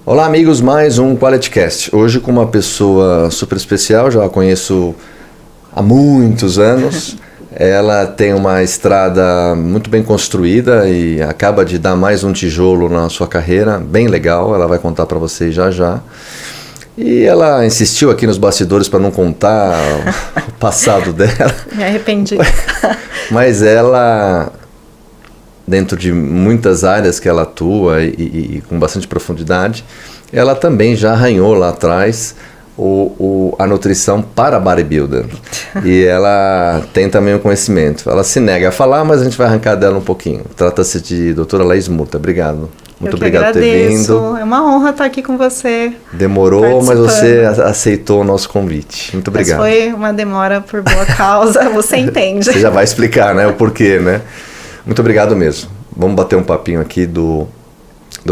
Olá amigos, mais um QualityCast. Hoje com uma pessoa super especial, já a conheço há muitos anos. Ela tem uma estrada muito bem construída e acaba de dar mais um tijolo na sua carreira, bem legal, ela vai contar para vocês já já. E ela insistiu aqui nos bastidores para não contar o passado dela. Me arrependi. Mas ela, dentro de muitas áreas que ela atua e com bastante profundidade, ela também já arranhou lá atrás a nutrição para bodybuilder. E ela tem também o conhecimento. Ela se nega a falar, mas a gente vai arrancar dela um pouquinho. Trata-se de doutora Laís Murta. Obrigado. Muito obrigado por ter vindo. É uma honra estar aqui com você. Demorou, mas você aceitou o nosso convite. Muito obrigado. Mas foi uma demora por boa causa, você entende. Você já vai explicar, né, o porquê, né? Muito obrigado mesmo. Vamos bater um papinho aqui do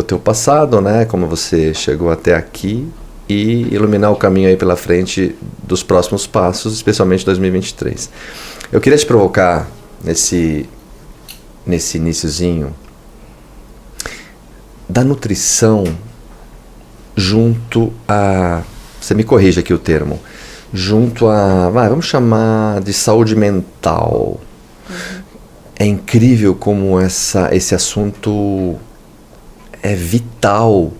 teu passado, né? Como você chegou até aqui e iluminar o caminho aí pela frente dos próximos passos, especialmente 2023. Eu queria te provocar nesse iniciozinho da nutrição junto a... Você me corrige aqui o termo. Junto a... vamos chamar de saúde mental. É incrível como esse assunto é vital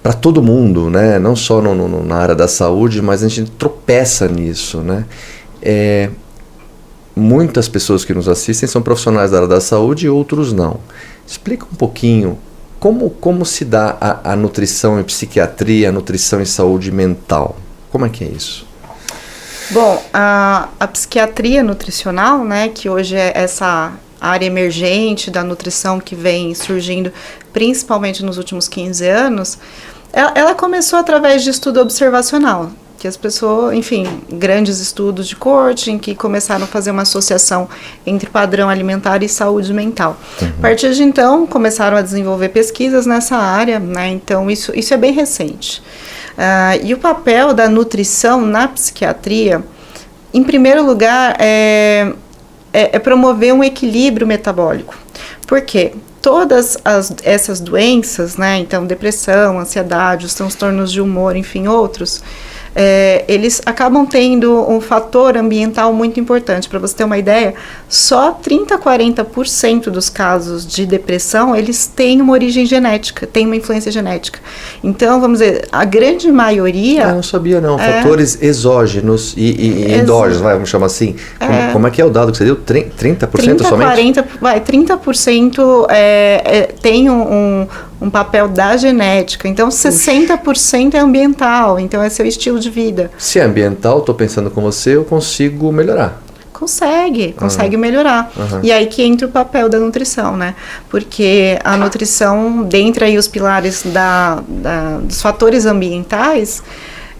para todo mundo, né? Não só na área da saúde, mas a gente tropeça nisso, né? Muitas pessoas que nos assistem são profissionais da área da saúde e outros não. Explica um pouquinho como se dá a nutrição em psiquiatria, a nutrição em saúde mental. Como é que é isso? Bom, a psiquiatria nutricional, né, que hoje é essa área emergente da nutrição que vem surgindo principalmente nos últimos 15 anos, ela começou através de estudo observacional, que as pessoas, enfim, grandes estudos de coaching que começaram a fazer uma associação entre padrão alimentar e saúde mental. A partir de então, começaram a desenvolver pesquisas nessa área, né, então isso é bem recente. E o papel da nutrição na psiquiatria, em primeiro lugar, é promover um equilíbrio metabólico. Por quê? Todas essas doenças, né, então depressão, ansiedade, os transtornos de humor, enfim, outros, eles acabam tendo um fator ambiental muito importante. Para você ter uma ideia, só 30 a 40% dos casos de depressão, eles têm uma origem genética, têm uma influência genética. Então, vamos dizer, a grande maioria... Eu não sabia não, fatores exógenos e endógenos, vamos chamar assim. Como é que é o dado que você deu? 30% somente? 30% tem um papel da genética, então 60% é ambiental, então é seu estilo de vida. Se é ambiental, estou pensando com você, eu consigo melhorar. Consegue melhorar. E aí que entra o papel da nutrição, né? Porque a nutrição, dentre aí os pilares dos fatores ambientais,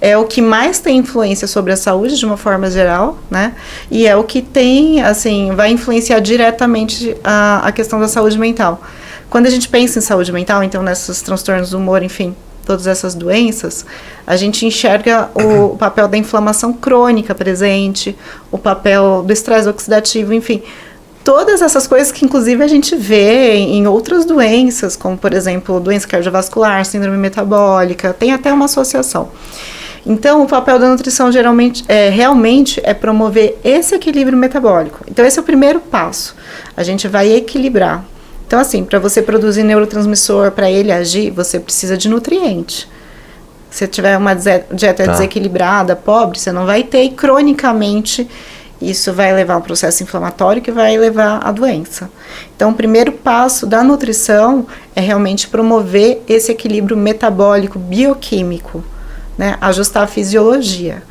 é o que mais tem influência sobre a saúde de uma forma geral, né? E é o que tem, assim, vai influenciar diretamente a questão da saúde mental. Quando a gente pensa em saúde mental, então nesses transtornos do humor, enfim, todas essas doenças, a gente enxerga o papel da inflamação crônica presente, o papel do estresse oxidativo, enfim, todas essas coisas que inclusive a gente vê em outras doenças, como por exemplo, doença cardiovascular, síndrome metabólica, tem até uma associação. Então, o papel da nutrição realmente é promover esse equilíbrio metabólico. Então, esse é o primeiro passo. A gente vai equilibrar. Então, assim, para você produzir neurotransmissor, para ele agir, você precisa de nutriente. Se tiver uma dieta desequilibrada, pobre, você não vai ter, e cronicamente isso vai levar a um processo inflamatório que vai levar à doença. Então, o primeiro passo da nutrição é realmente promover esse equilíbrio metabólico, bioquímico, né? Ajustar a fisiologia.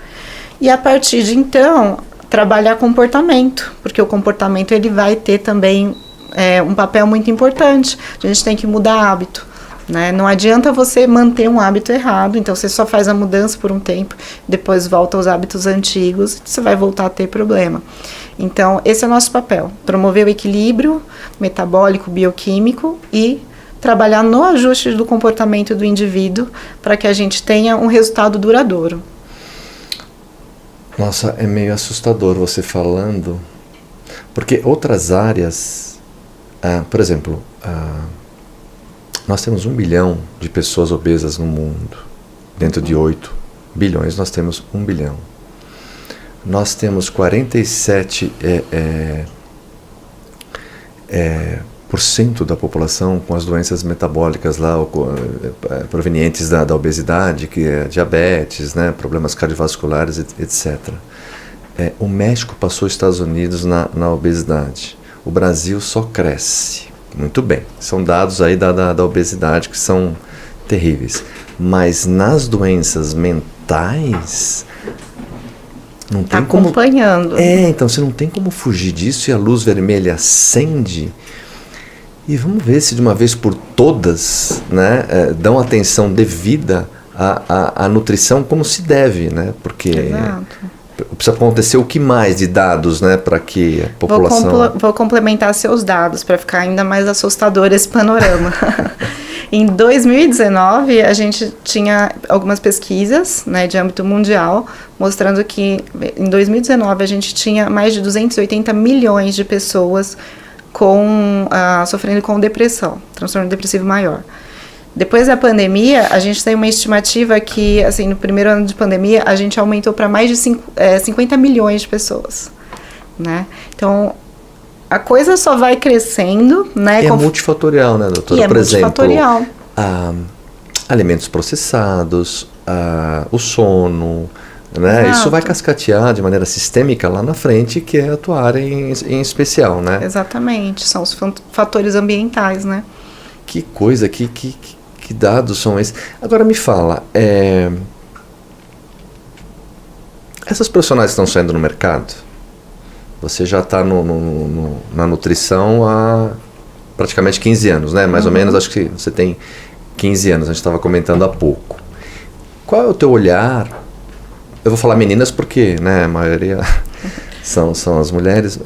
E a partir de então, trabalhar comportamento, porque o comportamento ele vai ter também um papel muito importante. A gente tem que mudar hábito, né? Não adianta você manter um hábito errado, então você só faz a mudança por um tempo, depois volta aos hábitos antigos, você vai voltar a ter problema. Então, esse é o nosso papel, promover o equilíbrio metabólico, bioquímico e trabalhar no ajuste do comportamento do indivíduo para que a gente tenha um resultado duradouro. Nossa, é meio assustador você falando, Porque outras áreas, por exemplo, nós temos 1 bilhão de pessoas obesas no mundo. Dentro de 8 bilhões, nós temos 1 bilhão. Nós temos 47% da população com as doenças metabólicas lá, provenientes da obesidade, que é diabetes, né, problemas cardiovasculares, etc. O México passou os Estados Unidos na obesidade. O Brasil só cresce. Muito bem, são dados aí da obesidade que são terríveis. Mas nas doenças mentais, não tem como... acompanhando. Então você não tem como fugir disso, e a luz vermelha acende. E vamos ver se de uma vez por todas, né, dão atenção devida à nutrição como se deve, né? Porque precisa acontecer o que mais de dados, né, para que a população... Vou complementar seus dados para ficar ainda mais assustador esse panorama. Em 2019, a gente tinha algumas pesquisas, né, de âmbito mundial, mostrando que em 2019 a gente tinha mais de 280 milhões de pessoas sofrendo com depressão, transtorno depressivo maior. Depois da pandemia, a gente tem uma estimativa que, assim, no primeiro ano de pandemia, a gente aumentou para mais de 50 milhões de pessoas, né? Então, a coisa só vai crescendo, né? E é multifatorial, né, doutora? Por exemplo, alimentos processados, o sono, né? Exato. Isso vai cascatear de maneira sistêmica lá na frente, que é a tua área em especial, né? Exatamente, são os fatores ambientais, né? Que coisa, que dados são esses? Agora me fala, essas profissionais que estão saindo no mercado, você já está na nutrição há praticamente 15 anos, né? Mais ou menos, acho que você tem 15 anos, a gente estava comentando há pouco. Qual é o teu olhar? Eu vou falar meninas porque, né, a maioria são as mulheres.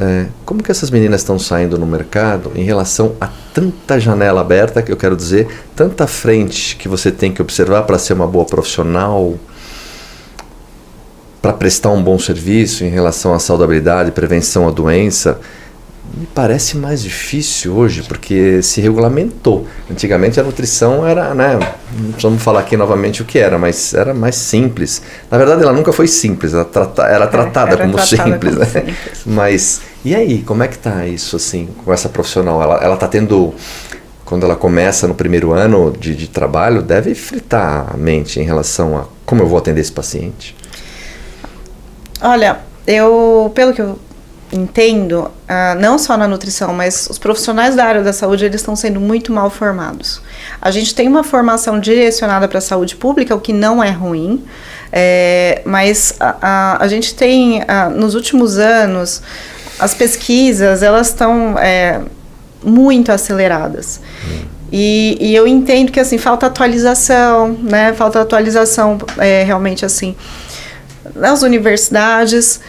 Como que essas meninas estão saindo no mercado em relação a tanta janela aberta, que eu quero dizer, tanta frente que você tem que observar para ser uma boa profissional, para prestar um bom serviço em relação à saudabilidade, prevenção à doença? Me parece mais difícil hoje, porque se regulamentou. Antigamente a nutrição era, né, não precisamos falar aqui novamente o que era, mas era mais simples. Na verdade ela nunca foi simples, era tratada como simples, né? Simples. Mas, e aí, como é que tá isso, assim, com essa profissional? Ela tá tendo, quando ela começa no primeiro ano de trabalho, deve fritar a mente em relação a como eu vou atender esse paciente? Olha, pelo que eu entendo, não só na nutrição, mas os profissionais da área da saúde, eles estão sendo muito mal formados. A gente tem uma formação direcionada para a saúde pública, o que não é ruim, mas a gente tem, nos últimos anos, as pesquisas, elas estão muito aceleradas. E eu entendo que, assim, falta atualização, né? Falta atualização, realmente, assim, nas universidades,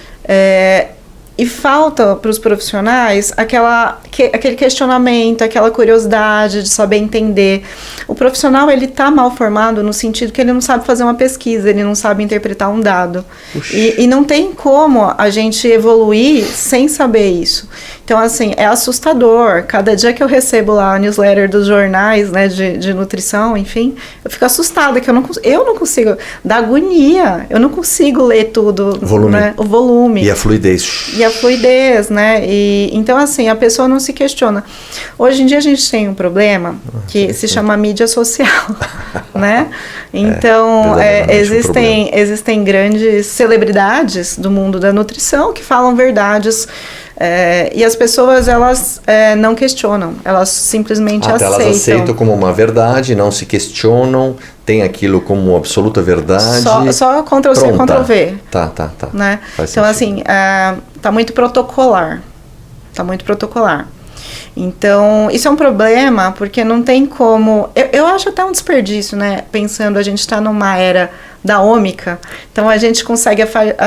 e falta para os profissionais aquele questionamento, aquela curiosidade de saber entender. O profissional, ele está mal formado no sentido que ele não sabe fazer uma pesquisa, ele não sabe interpretar um dado. E não tem como a gente evoluir sem saber isso. Então, assim, é assustador. Cada dia que eu recebo lá a newsletter dos jornais, né, de nutrição, enfim, eu fico assustada, que eu não consigo, dá agonia, eu não consigo ler tudo. Né, o volume. E a fluidez. E a fluidez, né? Então, assim, a pessoa não se questiona. Hoje em dia a gente tem um problema que se chama mídia social, né? Então, existem grandes celebridades do mundo da nutrição que falam verdades, e as pessoas, elas não questionam, elas simplesmente aceitam. Elas aceitam como uma verdade, não se questionam, tem aquilo como absoluta verdade. Só Ctrl-C, Ctrl-V. Tá. Né? Então, assim, tá muito protocolar. Então, isso é um problema, porque não tem como... Eu acho até um desperdício, né? Pensando, a gente está numa era da ômica, então a gente consegue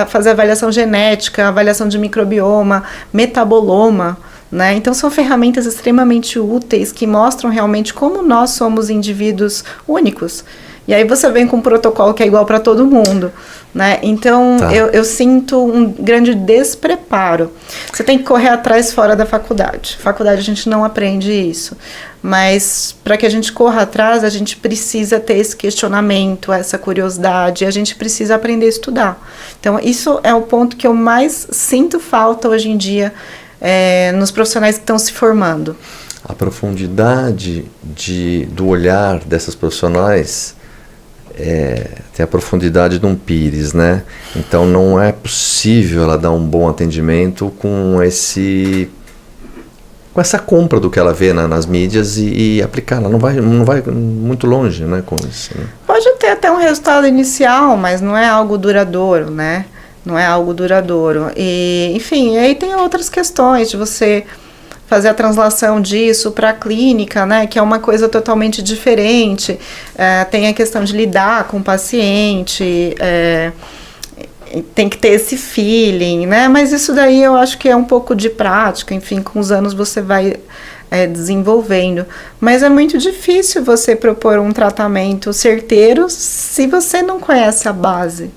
fazer avaliação genética, avaliação de microbioma, metaboloma, né? Então, são ferramentas extremamente úteis que mostram realmente como nós somos indivíduos únicos. E aí você vem com um protocolo que é igual para todo mundo, né? Então, eu sinto um grande despreparo. Você tem que correr atrás fora da faculdade. Faculdade a gente não aprende isso. Mas para que a gente corra atrás, a gente precisa ter esse questionamento, essa curiosidade, a gente precisa aprender a estudar. Então, isso é o ponto que eu mais sinto falta hoje em dia nos profissionais que estão se formando. A profundidade do olhar dessas profissionais tem a profundidade de um pires, né? Então não é possível ela dar um bom atendimento com essa compra do que ela vê nas mídias e aplicar. Ela não vai muito longe, né, com isso. Né? Pode ter até um resultado inicial, mas não é algo duradouro, né? Não é algo duradouro. E, enfim, aí tem outras questões de você fazer a translação disso para a clínica, né, que é uma coisa totalmente diferente. Tem a questão de lidar com o paciente, tem que ter esse feeling, né, mas isso daí eu acho que é um pouco de prática, enfim, com os anos você vai desenvolvendo. Mas é muito difícil você propor um tratamento certeiro se você não conhece a base.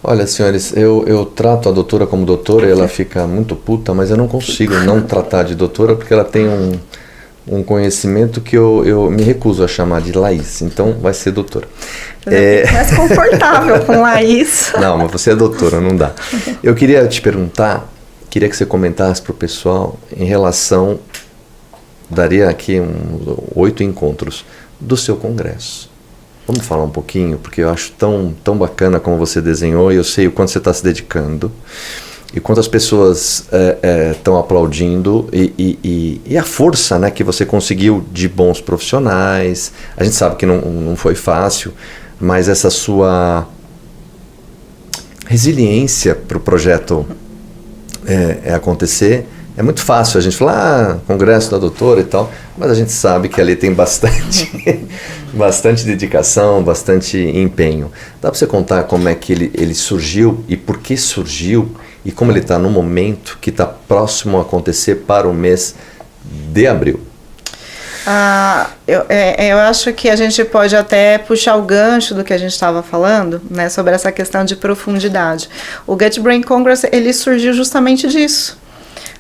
Olha, senhores, eu trato a doutora como doutora e ela fica muito puta, mas eu não consigo não tratar de doutora porque ela tem um conhecimento que eu me recuso a chamar de Laís, então vai ser doutora. Mais confortável com Laís. Não, mas você é doutora, não dá. Eu queria te perguntar, queria que você comentasse para o pessoal em relação, daria aqui 8 encontros do seu congresso. Vamos falar um pouquinho, porque eu acho tão bacana como você desenhou e eu sei o quanto você está se dedicando e quantas pessoas estão aplaudindo e a força, né, que você conseguiu de bons profissionais. A gente sabe que não foi fácil, mas essa sua resiliência para o projeto acontecer. É muito fácil a gente falar, congresso da doutora e tal, mas a gente sabe que ali tem bastante dedicação, bastante empenho. Dá para você contar como é que ele surgiu e por que surgiu e como ele está no momento que está próximo a acontecer para o mês de abril? Eu acho que a gente pode até puxar o gancho do que a gente estava falando, né, sobre essa questão de profundidade. O Gut Brain Congress, ele surgiu justamente disso.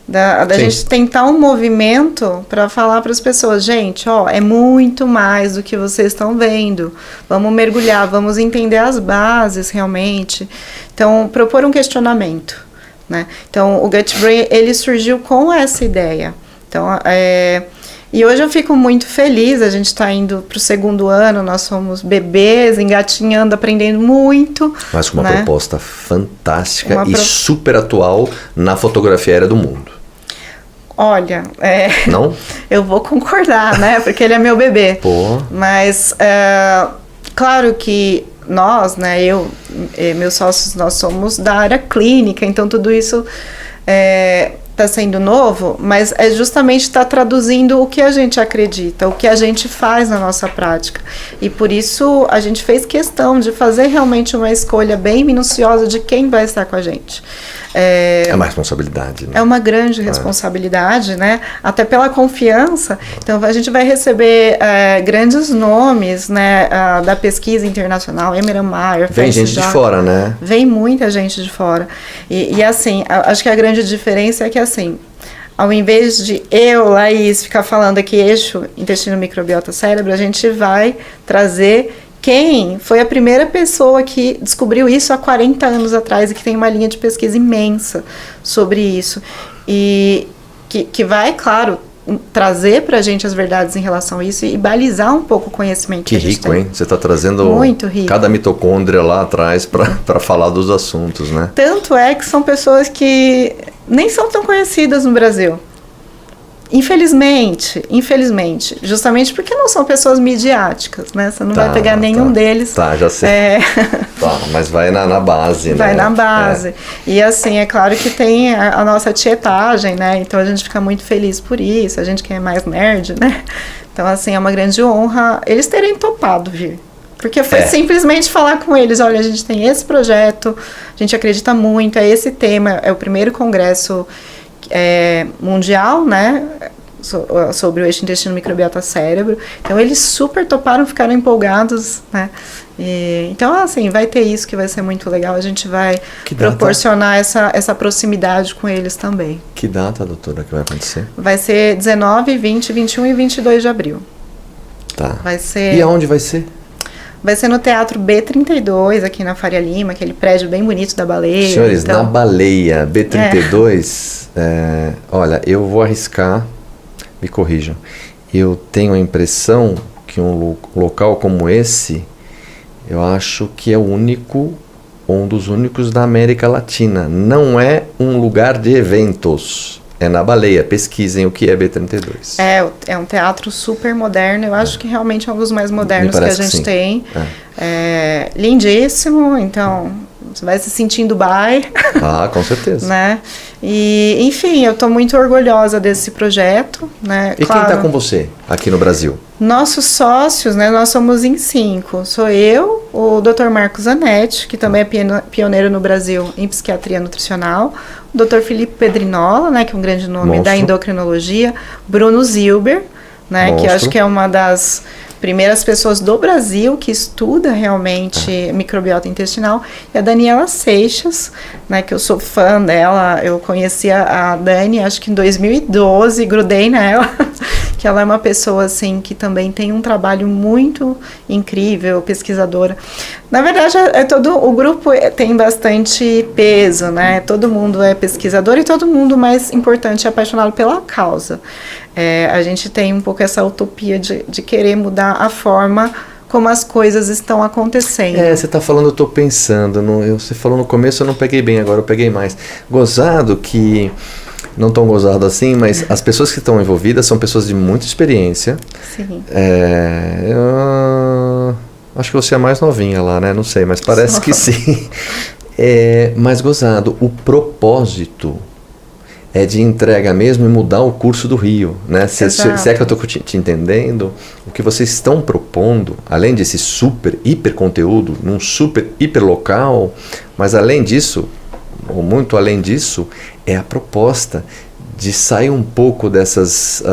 Da gente tentar um movimento para falar para as pessoas, gente, é muito mais do que vocês estão vendo, vamos mergulhar, vamos entender as bases realmente. Então, propor um questionamento, né? Então, o Gut Brain, ele surgiu com essa ideia. Então, e hoje eu fico muito feliz, a gente está indo para o 2º ano, nós somos bebês, engatinhando, aprendendo muito. Mas com uma proposta fantástica e super atual na fotografia aérea do mundo. Olha, não? Eu vou concordar, né? Porque ele é meu bebê. Pô. Mas, claro que nós, né? Eu e meus sócios, nós somos da área clínica, então tudo isso está sendo novo, mas justamente está traduzindo o que a gente acredita, o que a gente faz na nossa prática. E por isso a gente fez questão de fazer realmente uma escolha bem minuciosa de quem vai estar com a gente. É uma responsabilidade, né? É uma grande responsabilidade, né? Até pela confiança. Então, a gente vai receber grandes nomes, né, da pesquisa internacional, Emirates Mayer. Vem gente de fora, né? Vem muita gente de fora. E assim, acho que a grande diferença é que, assim, ao invés de Laís, ficar falando aqui eixo, intestino, microbiota, cérebro, a gente vai trazer quem foi a primeira pessoa que descobriu isso há 40 anos atrás e que tem uma linha de pesquisa imensa sobre isso. E que vai, claro, trazer para a gente as verdades em relação a isso e balizar um pouco o conhecimento que a gente rico, tem. Hein? Você está trazendo muito rico. Cada mitocôndria lá atrás para falar dos assuntos, né? Tanto é que são pessoas que nem são tão conhecidas no Brasil. Infelizmente, justamente porque não são pessoas midiáticas, né? Você não vai pegar nenhum deles. Tá, já sei. Tá, mas vai na base, né? Vai na base. E assim, é claro que tem a nossa tietagem, né? Então a gente fica muito feliz por isso, a gente que é mais nerd, né? Então assim, é uma grande honra eles terem topado vir. Porque foi simplesmente falar com eles, olha, a gente tem esse projeto, a gente acredita muito, é esse tema, é o primeiro congresso mundial, né, sobre o eixo intestino-microbiota-cérebro. Então, eles super toparam, ficaram empolgados, né? Então, assim, vai ter isso que vai ser muito legal. A gente vai proporcionar essa proximidade com eles também. Que data, doutora, que vai acontecer? Vai ser 19, 20, 21 e 22 de abril. Tá. Vai ser... E aonde vai ser? Vai ser no Teatro B32, aqui na Faria Lima, aquele prédio bem bonito da Baleia. Senhores, na Baleia, B32, olha, eu vou arriscar, me corrijam, eu tenho a impressão que um local como esse, eu acho que é o único, um dos únicos da América Latina. Não é um lugar de eventos. É na Baleia, pesquisem o que é B32. É um teatro super moderno, eu acho que realmente é um dos mais modernos que a gente tem. Lindíssimo, então você vai se sentir em Dubai. Ah, com certeza. Né? E, enfim, eu estou muito orgulhosa desse projeto. Né? E claro, quem está com você aqui no Brasil? Nossos sócios, né, nós somos em 5. Sou eu, o Dr. Marcos Zanetti, que também é pioneiro no Brasil em psiquiatria nutricional, o Dr. Felipe Pedrinola, né, que é um grande nome da endocrinologia, Bruno Zilber, né, que eu acho que é uma das primeiras pessoas do Brasil que estuda realmente microbiota intestinal, e a Daniela Seixas, né, que eu sou fã dela. Eu conheci a Dani, acho que em 2012, grudei nela, que ela é uma pessoa, assim, que também tem um trabalho muito incrível, pesquisadora. Na verdade, o grupo tem bastante peso, né, todo mundo é pesquisador e todo mundo, mais importante, é apaixonado pela causa. A gente tem um pouco essa utopia de querer mudar a forma como as coisas estão acontecendo. Você está falando, eu estou pensando. Você falou no começo, eu não peguei bem, agora eu peguei mais. Gozado que... Não tão gozado assim, mas as pessoas que estão envolvidas são pessoas de muita experiência. Sim. Acho que você é a mais novinha lá, né? Não sei, mas parece que sim. Mas gozado, o propósito é de entrega mesmo e mudar o curso do rio, né? Se é que eu estou te entendendo, o que vocês estão propondo, além desse super, hiper conteúdo, num super, hiper local, mas além disso, ou muito além disso, é a proposta de sair um pouco dessas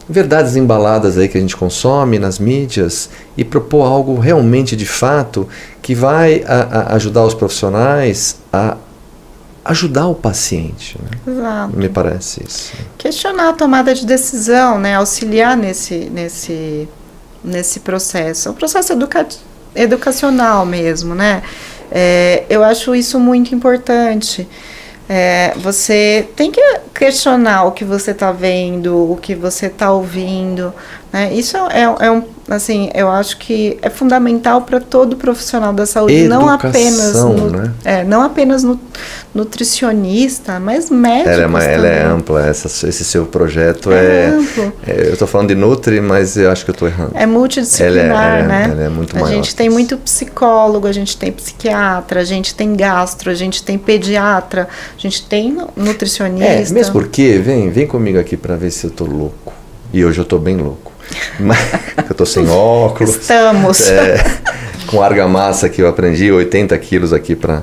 verdades embaladas aí que a gente consome nas mídias e propor algo realmente de fato que vai ajudar os profissionais a ajudar o paciente, né? Exato. Me parece isso. Questionar a tomada de decisão, né? Auxiliar nesse processo. É um processo educacional mesmo, né? Eu acho isso muito importante. Você tem que questionar o que você está vendo, o que você está ouvindo, né? Isso assim, eu acho que é fundamental para todo profissional da saúde, educação, não apenas no nutricionista, mas médicos ela é ampla, esse seu projeto amplo. Eu estou falando de nutri, mas eu acho que eu estou errando. É multidisciplinar, né? Ela é muito maior. A gente tem muito psicólogo, a gente tem psiquiatra, a gente tem gastro, a gente tem pediatra, a gente tem nutricionista. Mesmo porque, vem comigo aqui para ver se eu estou louco. E hoje eu estou bem louco. Eu estou sem óculos. Estamos. Com argamassa que eu aprendi, 80 quilos aqui para...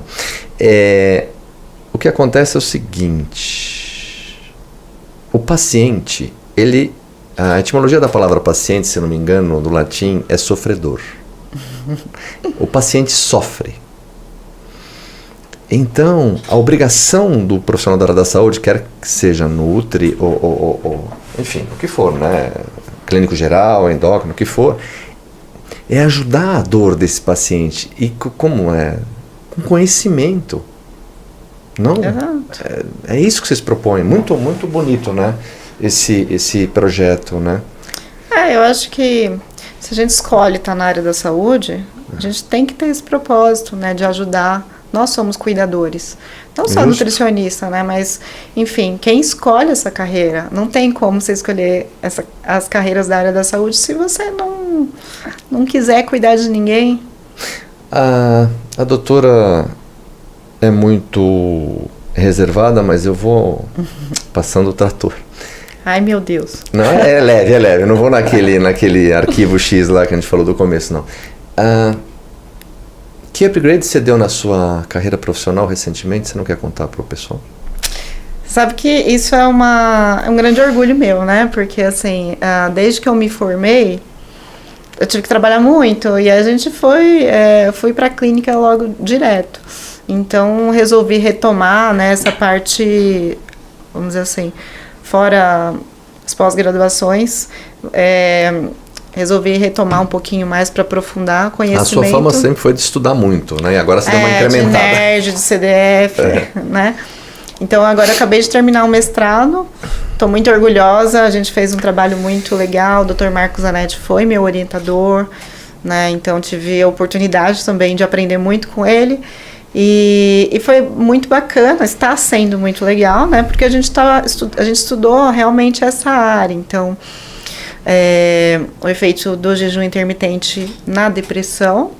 O que acontece é o seguinte, o paciente, a etimologia da palavra paciente, se não me engano, do latim, é sofredor. O paciente sofre. Então, a obrigação do profissional da área da saúde, quer que seja nutri ou enfim, o que for, né? Clínico geral, endócrino, o que for, é ajudar a dor desse paciente. E como é? Com conhecimento. Não? É isso que vocês propõem. Muito, muito bonito, né? Esse projeto, né? Eu acho que se a gente escolhe estar na área da saúde, a gente tem que ter esse propósito, né? De ajudar. Nós somos cuidadores. Não só nutricionista, né? Mas, enfim, quem escolhe essa carreira, não tem como você escolher as carreiras da área da saúde se você não quiser cuidar de ninguém. A doutora é muito reservada, mas eu vou passando o trator. Ai, meu Deus. Não, é leve. Eu não vou naquele arquivo X lá que a gente falou do começo, não. Que upgrade você deu na sua carreira profissional recentemente? Você não quer contar para o pessoal? Sabe que isso é um grande orgulho meu, né? Porque, assim, desde que eu me formei, eu tive que trabalhar muito. E a gente fui para a clínica logo direto. Então, resolvi retomar, né, essa parte, vamos dizer assim, fora as pós-graduações, resolvi retomar um pouquinho mais para aprofundar conhecimento. A sua fama sempre foi de estudar muito, né? E agora você deu uma incrementada. De nerd, de CDF, né? Então, agora eu acabei de terminar o mestrado, estou muito orgulhosa, a gente fez um trabalho muito legal, o Dr. Marcos Zanetti foi meu orientador, né? Então, tive a oportunidade também de aprender muito com ele. E foi muito bacana, está sendo muito legal, né? Porque a gente estudou realmente essa área. Então, o efeito do jejum intermitente na depressão,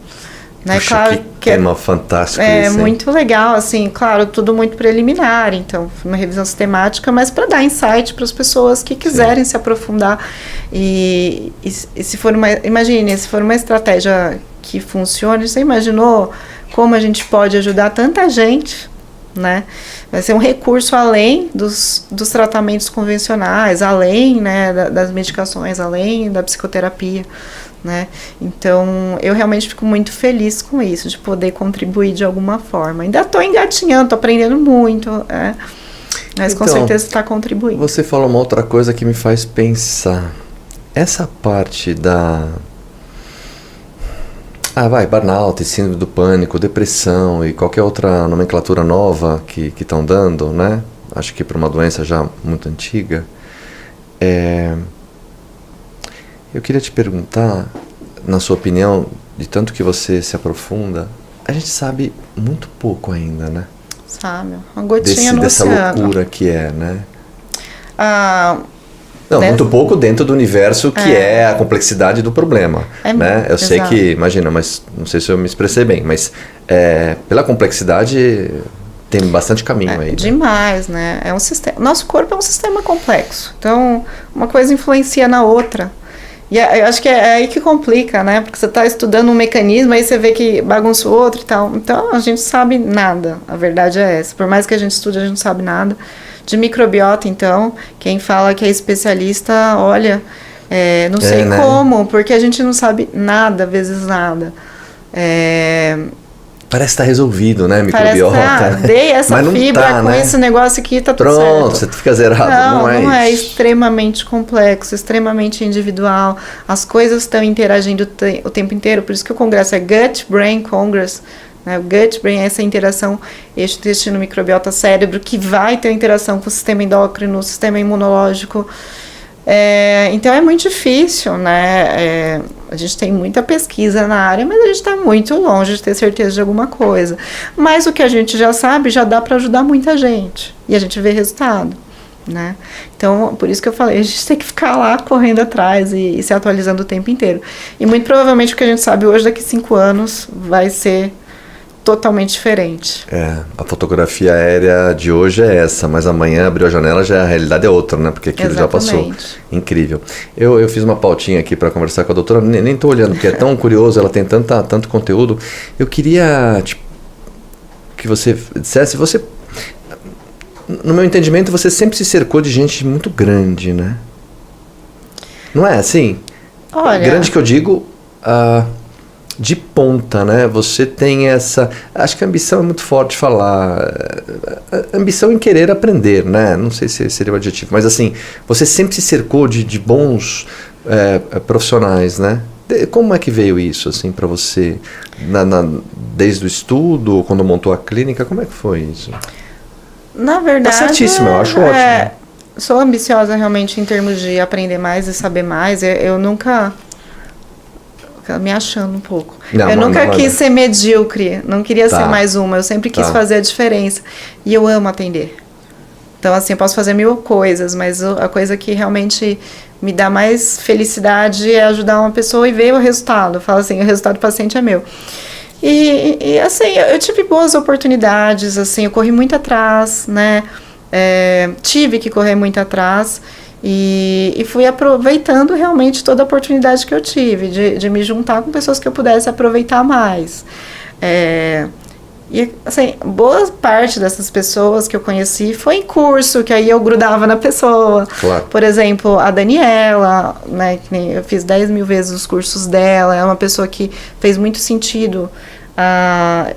né? Puxa, claro que tema fantástico isso, muito legal, assim, claro, tudo muito preliminar. Então, foi uma revisão sistemática, mas para dar insight para as pessoas que quiserem se aprofundar. E se for imagine, se for uma estratégia que funcione, você imaginou como a gente pode ajudar tanta gente, né? Vai ser um recurso além dos tratamentos convencionais, além, né, das medicações, além da psicoterapia, né? Então, eu realmente fico muito feliz com isso, de poder contribuir de alguma forma. Ainda estou engatinhando, estou aprendendo muito, mas com certeza está contribuindo. Você falou uma outra coisa que me faz pensar. Essa parte da... burnout, síndrome do pânico, depressão e qualquer outra nomenclatura nova que estão dando, né? Acho que para uma doença já muito antiga. Eu queria te perguntar, na sua opinião, de tanto que você se aprofunda, a gente sabe muito pouco ainda, né? Sabe, uma gotinha no dessa oceano. Loucura que é, né? Não, muito pouco dentro do universo que é a complexidade do problema, né? Eu sei que, imagina, mas não sei se eu me expressei bem, mas pela complexidade tem bastante caminho aí. Demais, né? É um sistema. Nosso corpo é um sistema complexo, então uma coisa influencia na outra. E eu acho que é aí que complica, né? Porque você está estudando um mecanismo, aí você vê que bagunça o outro e tal. Então, a gente sabe nada, a verdade é essa. Por mais que a gente estude, a gente não sabe nada. De microbiota, então, quem fala que é especialista, olha, não sei como, porque a gente não sabe nada, vezes nada. Parece estar resolvido, né, microbiota? Dei essa mas fibra tá, com né? esse negócio aqui, tá tudo certo. Pronto, você fica zerado. Não é extremamente complexo, extremamente individual. As coisas estão interagindo o tempo inteiro, por isso que o congresso é Gut Brain Congress. Né? O Gut Brain é essa interação eixo intestino, microbiota, cérebro, que vai ter interação com o sistema endócrino, o sistema imunológico. Então é muito difícil, né? A gente tem muita pesquisa na área, mas a gente está muito longe de ter certeza de alguma coisa. Mas o que a gente já sabe já dá para ajudar muita gente. E a gente vê resultado, né? Então, por isso que eu falei, a gente tem que ficar lá correndo atrás e se atualizando o tempo inteiro. E muito provavelmente o que a gente sabe hoje, daqui 5 anos, vai ser totalmente diferente. A fotografia aérea de hoje é essa, mas amanhã abriu a janela, já a realidade é outra, né? Porque aquilo já passou. Incrível. Eu fiz uma pautinha aqui para conversar com a doutora, nem estou olhando, porque é tão curioso, ela tem tanto conteúdo. Eu queria que você dissesse, no meu entendimento, você sempre se cercou de gente muito grande, né? Não é assim? Olha... Grande que eu digo... de ponta, né? Você tem essa... Acho que a ambição é muito forte falar. A ambição em querer aprender, né? Não sei se seria o adjetivo, mas assim, você sempre se cercou de bons profissionais, né? Como é que veio isso, assim, para você? Desde o estudo, quando montou a clínica, como é que foi isso? Na verdade... Tá certíssimo, eu acho ótimo. Sou ambiciosa realmente em termos de aprender mais e saber mais. Eu nunca... me achando um pouco. Eu nunca quis ser medíocre, não queria ser mais uma, eu sempre quis fazer a diferença. E eu amo atender. Então, assim, eu posso fazer 1000 coisas, mas a coisa que realmente me dá mais felicidade é ajudar uma pessoa e ver o resultado. Eu falo assim, o resultado do paciente é meu. E assim, eu tive boas oportunidades, assim, eu corri muito atrás, né? Tive que correr muito atrás. E fui aproveitando realmente toda a oportunidade que eu tive de me juntar com pessoas que eu pudesse aproveitar mais. E, assim, boa parte dessas pessoas que eu conheci foi em curso, que aí eu grudava na pessoa. Claro. Por exemplo, a Daniela, né, que eu fiz 10 mil vezes os cursos dela, é uma pessoa que fez muito sentido.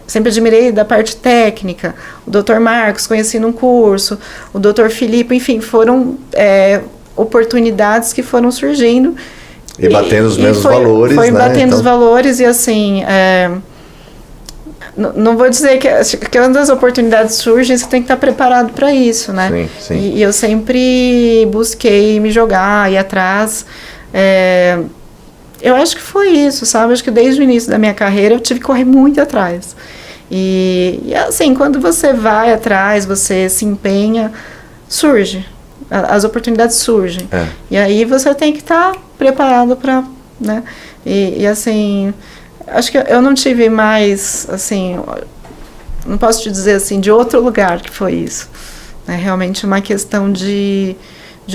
Sempre admirei da parte técnica. O Dr. Marcos, conheci num curso. O Dr. Filipe, enfim, foram oportunidades que foram surgindo. E batendo os mesmos valores, foi né? Batendo os valores e, assim... Não vou dizer que quando as oportunidades surgem, você tem que estar preparado para isso, né? Sim, sim. E eu sempre busquei me jogar, ir atrás. Eu acho que foi isso, sabe? Acho que desde o início da minha carreira eu tive que correr muito atrás. E assim, quando você vai atrás, você se empenha, surge. As oportunidades surgem. E aí você tem que estar preparado para, né? E assim... Acho que eu não tive mais, assim, não posso te dizer assim, de outro lugar que foi isso. É realmente uma questão de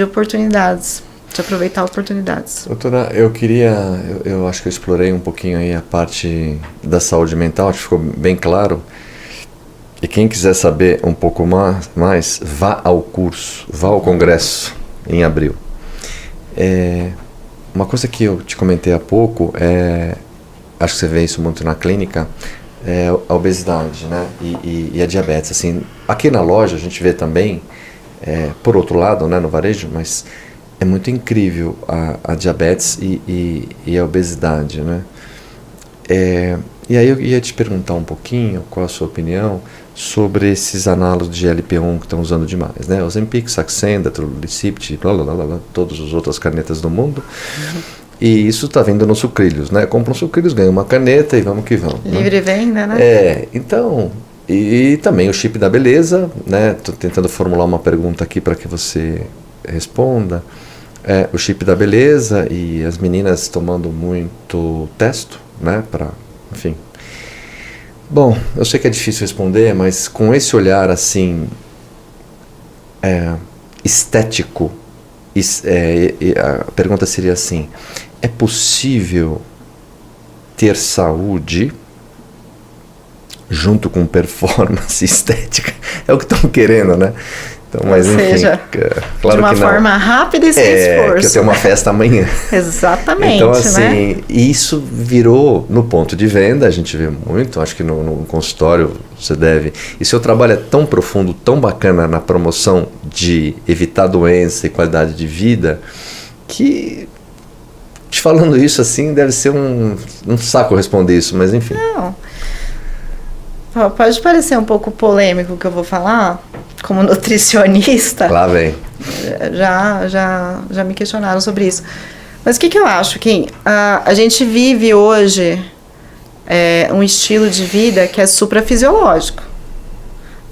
oportunidades, de aproveitar oportunidades. Doutora, eu acho que eu explorei um pouquinho aí a parte da saúde mental, acho que ficou bem claro. E quem quiser saber um pouco mais, vá ao curso, vá ao congresso em abril. Uma coisa que eu te comentei há pouco acho que você vê isso muito na clínica, a obesidade, né? E a diabetes. Assim, aqui na loja a gente vê também, por outro lado, né, no varejo, mas é muito incrível a diabetes e a obesidade, né? E aí eu ia te perguntar um pouquinho qual a sua opinião sobre esses análogos de GLP-1 que estão usando demais, né? Ozempic, Saxenda, Trulicity, todas as outras canetas do mundo. E isso está vindo nos sucrilhos, né? Compra um sucrilhos, ganha uma caneta e vamos que vamos. Livre venda, né? Então, e também o chip da beleza, né? Estou tentando formular uma pergunta aqui para que você responda. O chip da beleza e as meninas tomando muito testo, né? Enfim. Bom, eu sei que é difícil responder, mas com esse olhar assim, estético, a pergunta seria assim: é possível ter saúde junto com performance estética? É o que estão querendo, né? Então, mas Ou enfim, seja, claro de uma que não. forma rápida e sem esforço. Que eu tenho uma festa amanhã. Exatamente, então, assim, né? isso virou no ponto de venda, a gente vê muito, acho que no consultório você deve. E seu trabalho é tão profundo, tão bacana na promoção de evitar doença e qualidade de vida, que, te falando isso assim, deve ser um saco responder isso, mas enfim. Não. Pode parecer um pouco polêmico o que eu vou falar, como nutricionista. Lá vem. Já me questionaram sobre isso. Mas o que eu acho? Que a gente vive hoje um estilo de vida que é suprafisiológico.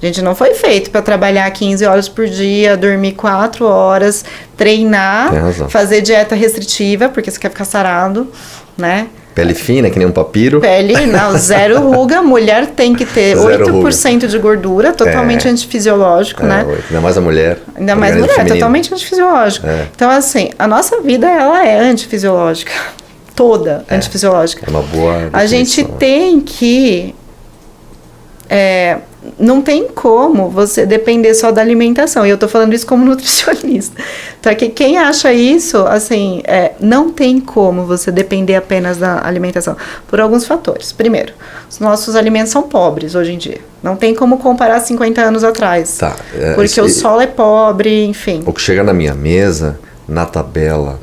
A gente não foi feito para trabalhar 15 horas por dia, dormir 4 horas, treinar, fazer dieta restritiva, porque você quer ficar sarado, né? Pele fina, que nem um papiro. Pele, não, zero ruga. Mulher tem que ter 8% de gordura, totalmente antifisiológico, né? Ainda mais a mulher. Ainda mais mulher, feminino. Totalmente antifisiológico. Então, assim, a nossa vida, ela é antifisiológica. Toda antifisiológica. É uma boa definição. A gente tem que... não tem como você depender só da alimentação. E eu tô falando isso como nutricionista. Então, quem acha isso, assim, não tem como você depender apenas da alimentação. Por alguns fatores. Primeiro, os nossos alimentos são pobres hoje em dia. Não tem como comparar 50 anos atrás. Tá. Porque o solo é pobre, enfim. O que chega na minha mesa, na tabela,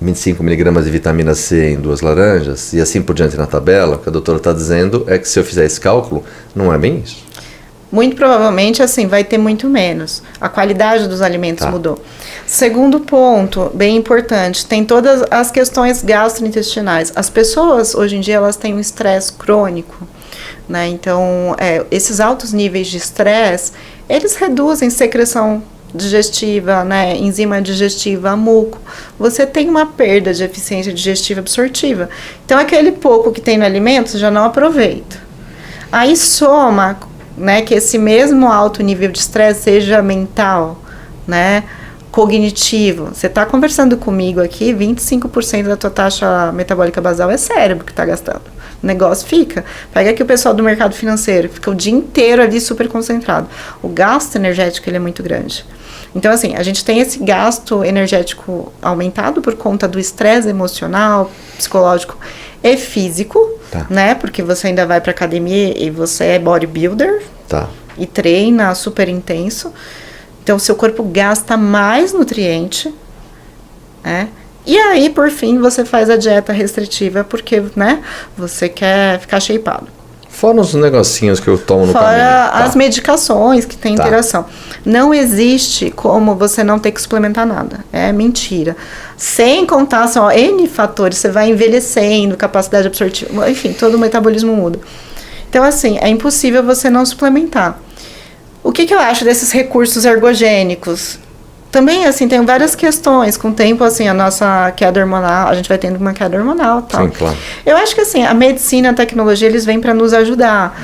25 miligramas de vitamina C em 2 laranjas, e assim por diante na tabela, o que a doutora está dizendo é que se eu fizer esse cálculo, não é bem isso? Muito provavelmente, assim, vai ter muito menos. A qualidade dos alimentos mudou. Segundo ponto, bem importante, tem todas as questões gastrointestinais. As pessoas, hoje em dia, elas têm um estresse crônico, né? Então, esses altos níveis de estresse, eles reduzem secreção digestiva, né, enzima digestiva, muco, você tem uma perda de eficiência digestiva absortiva. Então, aquele pouco que tem no alimento, você já não aproveita. Aí soma, né, que esse mesmo alto nível de estresse seja mental, né, cognitivo. Você está conversando comigo aqui, 25% da tua taxa metabólica basal é cérebro que está gastando. O negócio fica. Pega aqui o pessoal do mercado financeiro, fica o dia inteiro ali super concentrado. O gasto energético, ele é muito grande. Então, assim, a gente tem esse gasto energético aumentado por conta do estresse emocional, psicológico e físico, né? Porque você ainda vai pra academia e você é bodybuilder e treina super intenso. Então, o seu corpo gasta mais nutriente, né? E aí, por fim, você faz a dieta restritiva porque, né, você quer ficar shapeado. Fora os negocinhos que eu tomo no caminho. Fora as medicações que tem interação. Não existe como você não ter que suplementar nada. É mentira. Sem contar, são N fatores. Você vai envelhecendo, capacidade absortiva, enfim, todo o metabolismo muda. Então, assim, é impossível você não suplementar. O que eu acho desses recursos ergogênicos? Também, assim, tem várias questões. Com o tempo, assim, a nossa queda hormonal, a gente vai tendo uma queda hormonal e tal. Sim, claro. Eu acho que, assim, a medicina, a tecnologia, eles vêm para nos ajudar.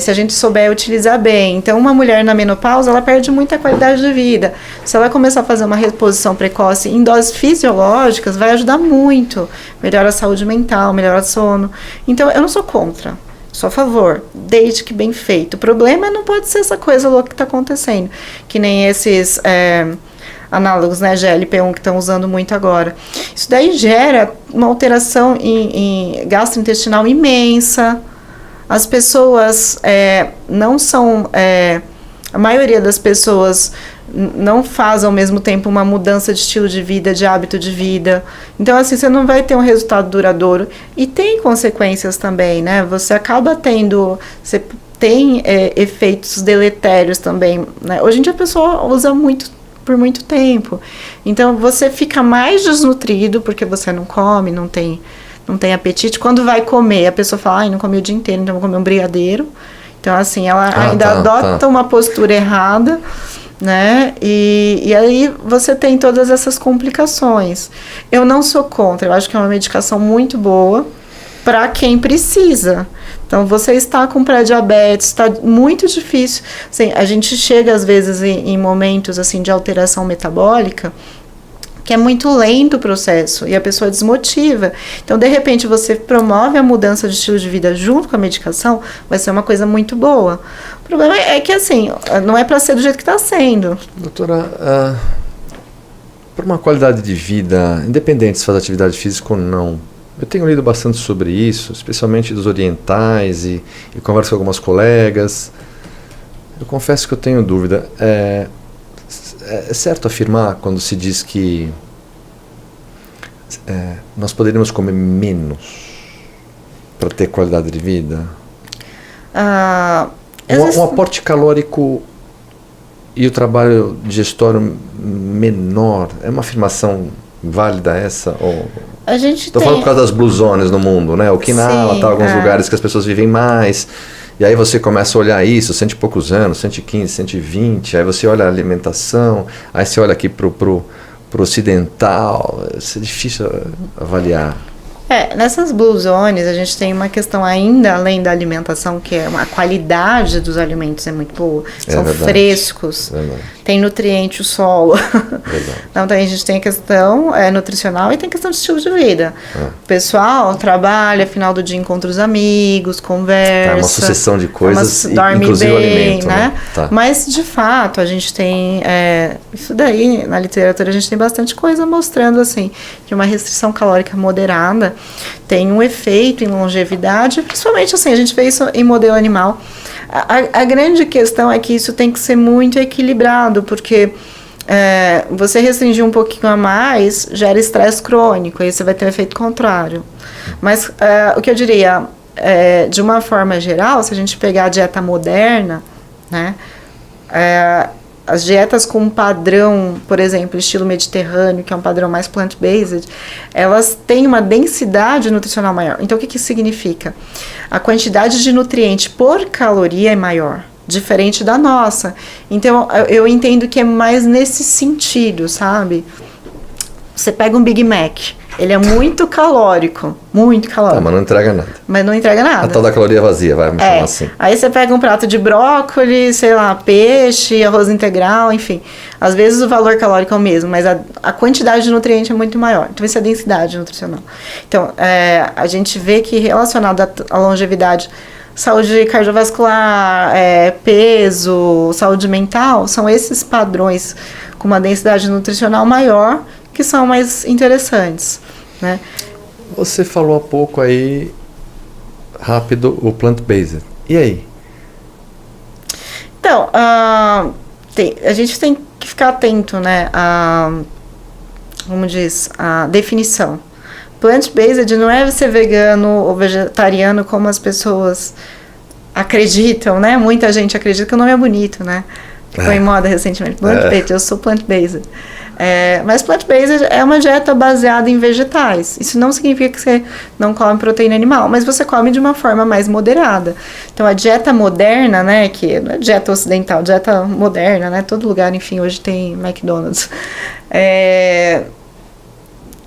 Se a gente souber utilizar bem. Então, uma mulher na menopausa, ela perde muita qualidade de vida. Se ela começar a fazer uma reposição precoce em doses fisiológicas, vai ajudar muito. Melhora a saúde mental, melhora o sono. Então, eu não sou contra. Sou a favor, desde que bem feito. O problema não pode ser essa coisa louca que está acontecendo. Que nem esses análogos, né, GLP-1 que estão usando muito agora. Isso daí gera uma alteração em gastrointestinal imensa. As pessoas não são... a maioria das pessoas não faz ao mesmo tempo uma mudança de estilo de vida, de hábito de vida. Então, assim, você não vai ter um resultado duradouro. E tem consequências também, né? Você acaba tendo... Você tem efeitos deletérios também, né? Hoje em dia a pessoa usa por muito tempo. Então, você fica mais desnutrido porque você não come, não tem apetite. Quando vai comer, a pessoa fala, ai, não comi o dia inteiro, então vou comer um brigadeiro. Então, assim, ela ainda adota uma postura errada, né? E aí você tem todas essas complicações. Eu não sou contra, eu acho que é uma medicação muito boa para quem precisa. Então, você está com pré-diabetes, está muito difícil. Assim, a gente chega, às vezes, em momentos assim, de alteração metabólica, que é muito lento o processo, e a pessoa desmotiva. Então, de repente, você promove a mudança de estilo de vida junto com a medicação, vai ser uma coisa muito boa. O problema é que, assim, não é para ser do jeito que está sendo. Doutora, por uma qualidade de vida, independente se faz atividade física ou não, eu tenho lido bastante sobre isso, especialmente dos orientais, e converso com algumas colegas. Eu confesso que eu tenho dúvida. É certo afirmar quando se diz que nós poderíamos comer menos para ter qualidade de vida? Um aporte calórico e o trabalho digestório menor, é uma afirmação válida essa? Estou falando por causa das blue zones no mundo, né? Okinawa, alguns lugares que as pessoas vivem mais. E aí você começa a olhar isso, 100 e poucos anos, 115, 120, aí você olha a alimentação, aí você olha aqui pro ocidental, isso é difícil avaliar. Nessas blue zones, a gente tem uma questão ainda além da alimentação, que é a qualidade dos alimentos é muito boa. São frescos, tem nutriente, o solo. Então, a gente tem a questão nutricional e tem a questão de estilo de vida. O pessoal trabalha, final do dia encontra os amigos, conversa. É uma sucessão de coisas, dorme inclusive bem, o alimento. Né? Mas, de fato, a gente tem... isso daí, na literatura, a gente tem bastante coisa mostrando, assim, que uma restrição calórica moderada tem um efeito em longevidade, principalmente assim, a gente vê isso em modelo animal. A grande questão é que isso tem que ser muito equilibrado, porque você restringir um pouquinho a mais gera estresse crônico, aí você vai ter um efeito contrário. Mas o que eu diria, de uma forma geral, se a gente pegar a dieta moderna, né, as dietas com padrão, por exemplo, estilo mediterrâneo, que é um padrão mais plant-based, elas têm uma densidade nutricional maior. Então, o que isso significa? A quantidade de nutriente por caloria é maior, diferente da nossa. Então, eu entendo que é mais nesse sentido, sabe? Você pega um Big Mac, Ele é muito calórico, muito calórico. Tá, mas não entrega nada. Mas não entrega nada. A tal da caloria vazia, vai me chamar assim. Aí você pega um prato de brócolis, sei lá, peixe, arroz integral, enfim. Às vezes o valor calórico é o mesmo, mas a quantidade de nutriente é muito maior. Então, isso é a densidade nutricional. Então, a gente vê que relacionado à longevidade, saúde cardiovascular, peso, saúde mental, são esses padrões com uma densidade nutricional maior que são mais interessantes, né? Você falou há pouco aí, rápido, o plant-based. E aí? Então, a gente tem que ficar atento, né, como diz, a definição. Plant-based não é ser vegano ou vegetariano como as pessoas acreditam, né? Muita gente acredita que o nome é bonito, né? Ficou em moda recentemente. Plant-based, eu sou plant-based. Mas plant-based é uma dieta baseada em vegetais. Isso não significa que você não come proteína animal, mas você come de uma forma mais moderada. Então, a dieta moderna, né, que não é dieta ocidental, dieta moderna, né, todo lugar, enfim, hoje tem McDonald's.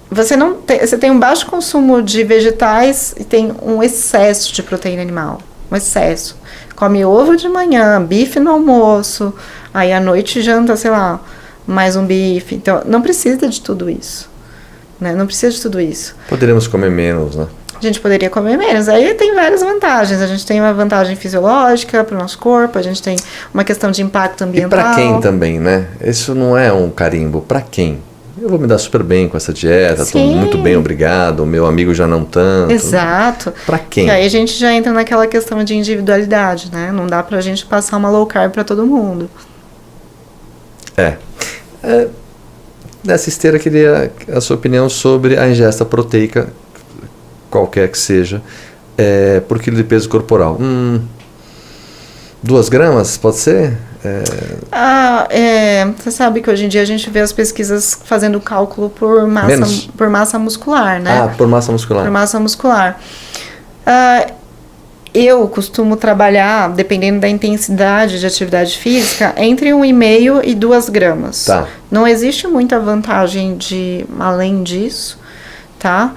Você tem um baixo consumo de vegetais e tem um excesso de proteína animal. Um excesso. Come ovo de manhã, bife no almoço, aí à noite janta, sei lá, mais um bife. Então, não precisa de tudo isso. Né? Não precisa de tudo isso. Poderíamos comer menos, né? A gente poderia comer menos. Aí tem várias vantagens. A gente tem uma vantagem fisiológica para o nosso corpo, a gente tem uma questão de impacto ambiental. E para quem também, né? Isso não é um carimbo. Para quem? Eu vou me dar super bem com essa dieta, estou muito bem, obrigado, o meu amigo já não tanto. Exato. Para quem? E aí a gente já entra naquela questão de individualidade, né? Não dá pra gente passar uma low carb para todo mundo. Nessa esteira, queria a sua opinião sobre a ingesta proteica, qualquer que seja, por quilo de peso corporal. 2 gramas, pode ser? Você sabe que hoje em dia a gente vê as pesquisas fazendo cálculo por massa muscular, né? Por massa muscular. Por massa muscular. Eu costumo trabalhar, dependendo da intensidade de atividade física, entre 1,5 e 2 gramas. Tá. Não existe muita vantagem além disso, tá?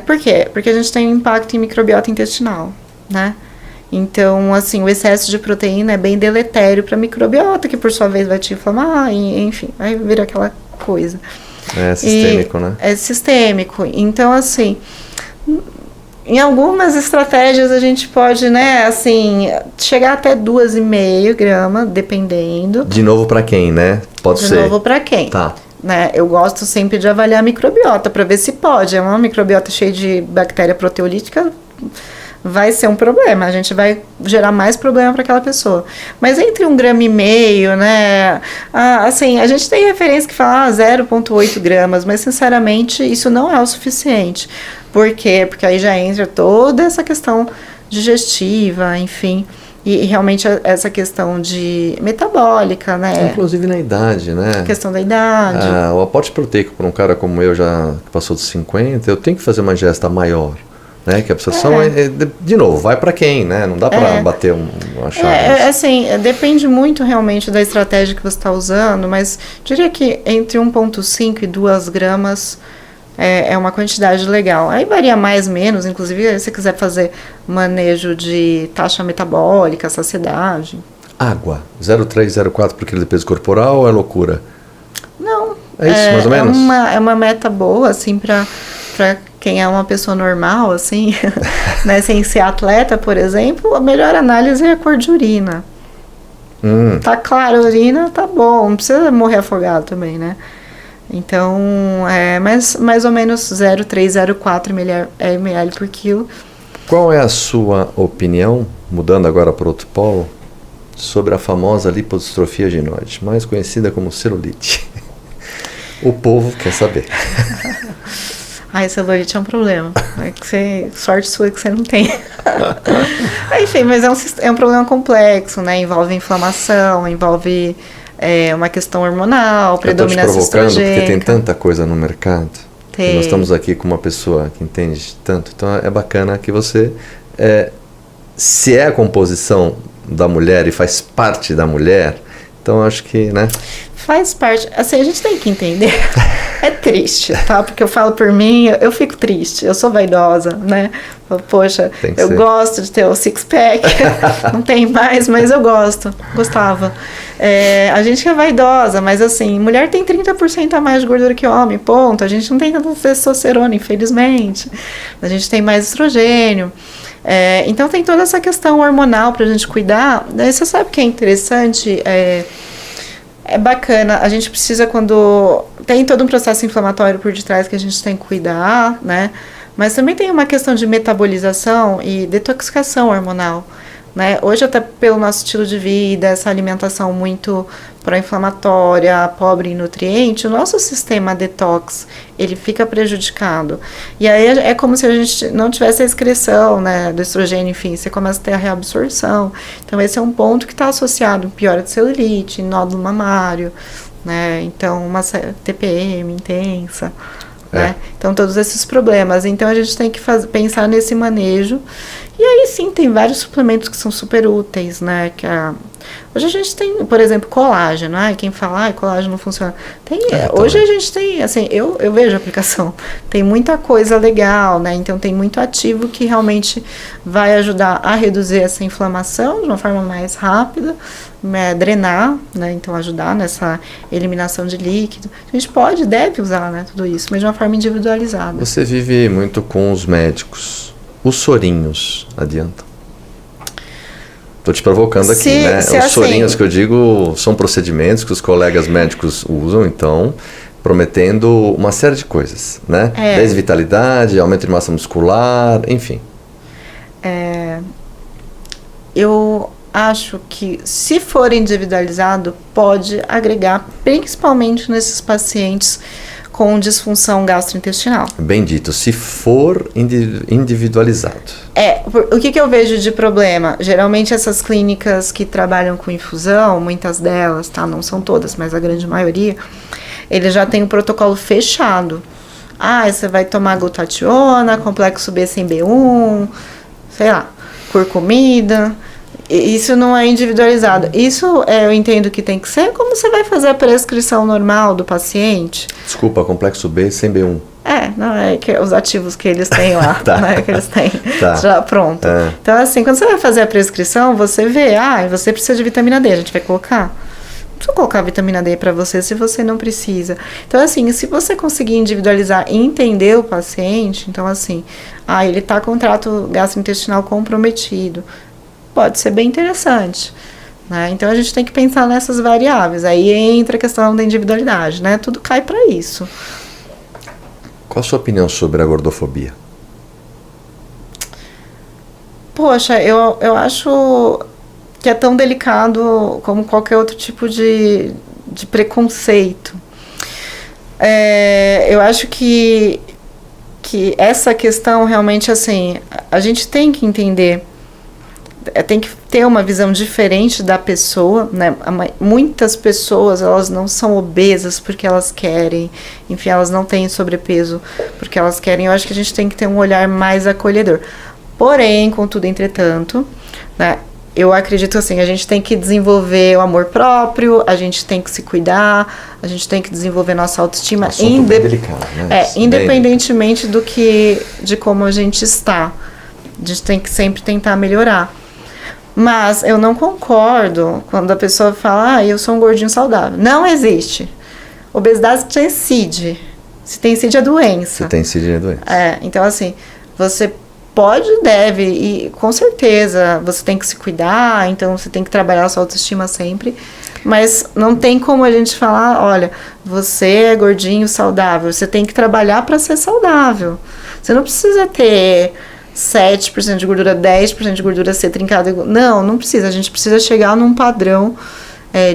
Por quê? Porque a gente tem um impacto em microbiota intestinal, né? Então, assim, o excesso de proteína é bem deletério para a microbiota, que por sua vez vai te inflamar, enfim, vai vir aquela coisa. É sistêmico, né? É sistêmico. Então, assim, em algumas estratégias a gente pode, né, assim, chegar até 2,5 gramas, dependendo. De novo para quem, né? Pode ser. De novo para quem. Tá. Né? Eu gosto sempre de avaliar a microbiota para ver se pode. É uma microbiota cheia de bactéria proteolítica, vai ser um problema, a gente vai gerar mais problema para aquela pessoa. Mas entre 1,5 grama, né, assim, a gente tem referência que fala 0,8 gramas, mas sinceramente isso não é o suficiente. Por quê? Porque aí já entra toda essa questão digestiva, enfim, e realmente essa questão de metabólica, né? Inclusive na idade, né? A questão da idade. O aporte proteico para um cara como eu, já que passou dos 50, eu tenho que fazer uma ingesta maior. Né, que a absorção de novo, vai para quem, né? Não dá para bater uma chave. Assim, depende muito realmente da estratégia que você está usando, mas diria que entre 1,5 e 2 gramas é uma quantidade legal. Aí varia mais, menos, inclusive se você quiser fazer manejo de taxa metabólica, saciedade. Água, 0,3, 0,4 por quilo de peso corporal ou é loucura? Não. É isso, mais ou menos? É uma meta boa, assim, para quem é uma pessoa normal, assim, né, sem ser atleta, por exemplo, a melhor análise é a cor de urina. Tá claro, a urina tá bom, não precisa morrer afogado também, né? Então, mais ou menos 0,3, 0,4 ml por quilo. Qual é a sua opinião, mudando agora para outro polo, sobre a famosa lipodistrofia ginoide, mais conhecida como celulite? O povo quer saber. Celulite é um problema. Sorte sua que você não tem. Enfim, mas é um problema complexo, né? Envolve inflamação, envolve uma questão hormonal, predominância estrogênica. Porque tem tanta coisa no mercado. Tem. Nós estamos aqui com uma pessoa que entende tanto. Então é bacana que você, se é a composição da mulher e faz parte da mulher, então acho que, né? faz parte. Assim, a gente tem que entender. É triste, tá? Porque eu falo por mim, eu fico triste. Eu sou vaidosa, né? Poxa, eu gosto de ter o six-pack. Não tem mais, mas eu gostava. A gente que é vaidosa, mas assim, mulher tem 30% a mais de gordura que homem, ponto. A gente não tem tanta testosterona, infelizmente. A gente tem mais estrogênio. Então tem toda essa questão hormonal pra gente cuidar. Daí você sabe que é interessante, é bacana, a gente precisa quando... Tem todo um processo inflamatório por detrás que a gente tem que cuidar, né? Mas também tem uma questão de metabolização e detoxicação hormonal, né? Hoje, até pelo nosso estilo de vida, essa alimentação muito pró-inflamatória, pobre em nutrientes, o nosso sistema detox, ele fica prejudicado. E aí é como se a gente não tivesse a excreção, né, do estrogênio, enfim, você começa a ter a reabsorção. Então, esse é um ponto que está associado a piora de celulite, nódulo mamário, né? Então, uma TPM intensa. Né? Então, todos esses problemas. Então, a gente tem que pensar nesse manejo. E aí, sim, tem vários suplementos que são super úteis, né? Hoje a gente tem, por exemplo, colágeno. Quem fala, colágeno não funciona. Hoje a gente tem, assim, eu vejo a aplicação. Tem muita coisa legal, né? Então, tem muito ativo que realmente vai ajudar a reduzir essa inflamação de uma forma mais rápida, drenar, né? Então, ajudar nessa eliminação de líquido. A gente deve usar, né? Tudo isso, mas de uma forma individualizada. Você vive muito com os médicos. Os sorinhos adiantam? Estou te provocando aqui, né? Os sorinhos que eu digo são procedimentos que os colegas médicos usam, então, prometendo uma série de coisas, né? Desde vitalidade, aumento de massa muscular, enfim. Eu acho que, se for individualizado, pode agregar, principalmente nesses pacientes com disfunção gastrointestinal. Bem dito, se for individualizado. O que eu vejo de problema? Geralmente essas clínicas que trabalham com infusão, muitas delas, tá? Não são todas, mas a grande maioria, eles já têm um protocolo fechado. Você vai tomar glutationa, complexo B sem B1, sei lá, curcumida. Isso não é individualizado. Isso eu entendo que tem que ser. Como você vai fazer a prescrição normal do paciente? Desculpa, complexo B sem B1. Não é que os ativos que eles têm lá, Tá. né, que eles têm já pronto. Então, assim, quando você vai fazer a prescrição, você vê, você precisa de vitamina D, a gente vai colocar. Não precisa colocar vitamina D para você se você não precisa. Então, assim, se você conseguir individualizar e entender o paciente, então, assim, ele tá com trato gastrointestinal comprometido, pode ser bem interessante, né? Então a gente tem que pensar nessas variáveis. Aí entra a questão da individualidade, né? Tudo cai para isso. Qual a sua opinião sobre a gordofobia? Poxa, eu acho que é tão delicado como qualquer outro tipo de preconceito. Eu acho que essa questão realmente, assim, a gente tem que entender, tem que ter uma visão diferente da pessoa, né? Muitas pessoas, elas não são obesas porque elas querem, enfim, elas não têm sobrepeso porque elas querem. Eu acho que a gente tem que ter um olhar mais acolhedor. Porém, contudo, entretanto, né, eu acredito assim, a gente tem que desenvolver o amor próprio, a gente tem que se cuidar, a gente tem que desenvolver nossa autoestima, bem delicado, né? Independentemente de como a gente está. A gente tem que sempre tentar melhorar. Mas eu não concordo quando a pessoa fala, eu sou um gordinho saudável. Não existe. Obesidade tem CID. Se tem CID é doença. Se tem CID é doença. Então, assim, você deve, e com certeza você tem que se cuidar, então você tem que trabalhar a sua autoestima sempre. Mas não tem como a gente falar, olha, você é gordinho saudável. Você tem que trabalhar para ser saudável. Você não precisa ter 7% de gordura, 10% de gordura ser trincada. Não precisa. A gente precisa chegar num padrão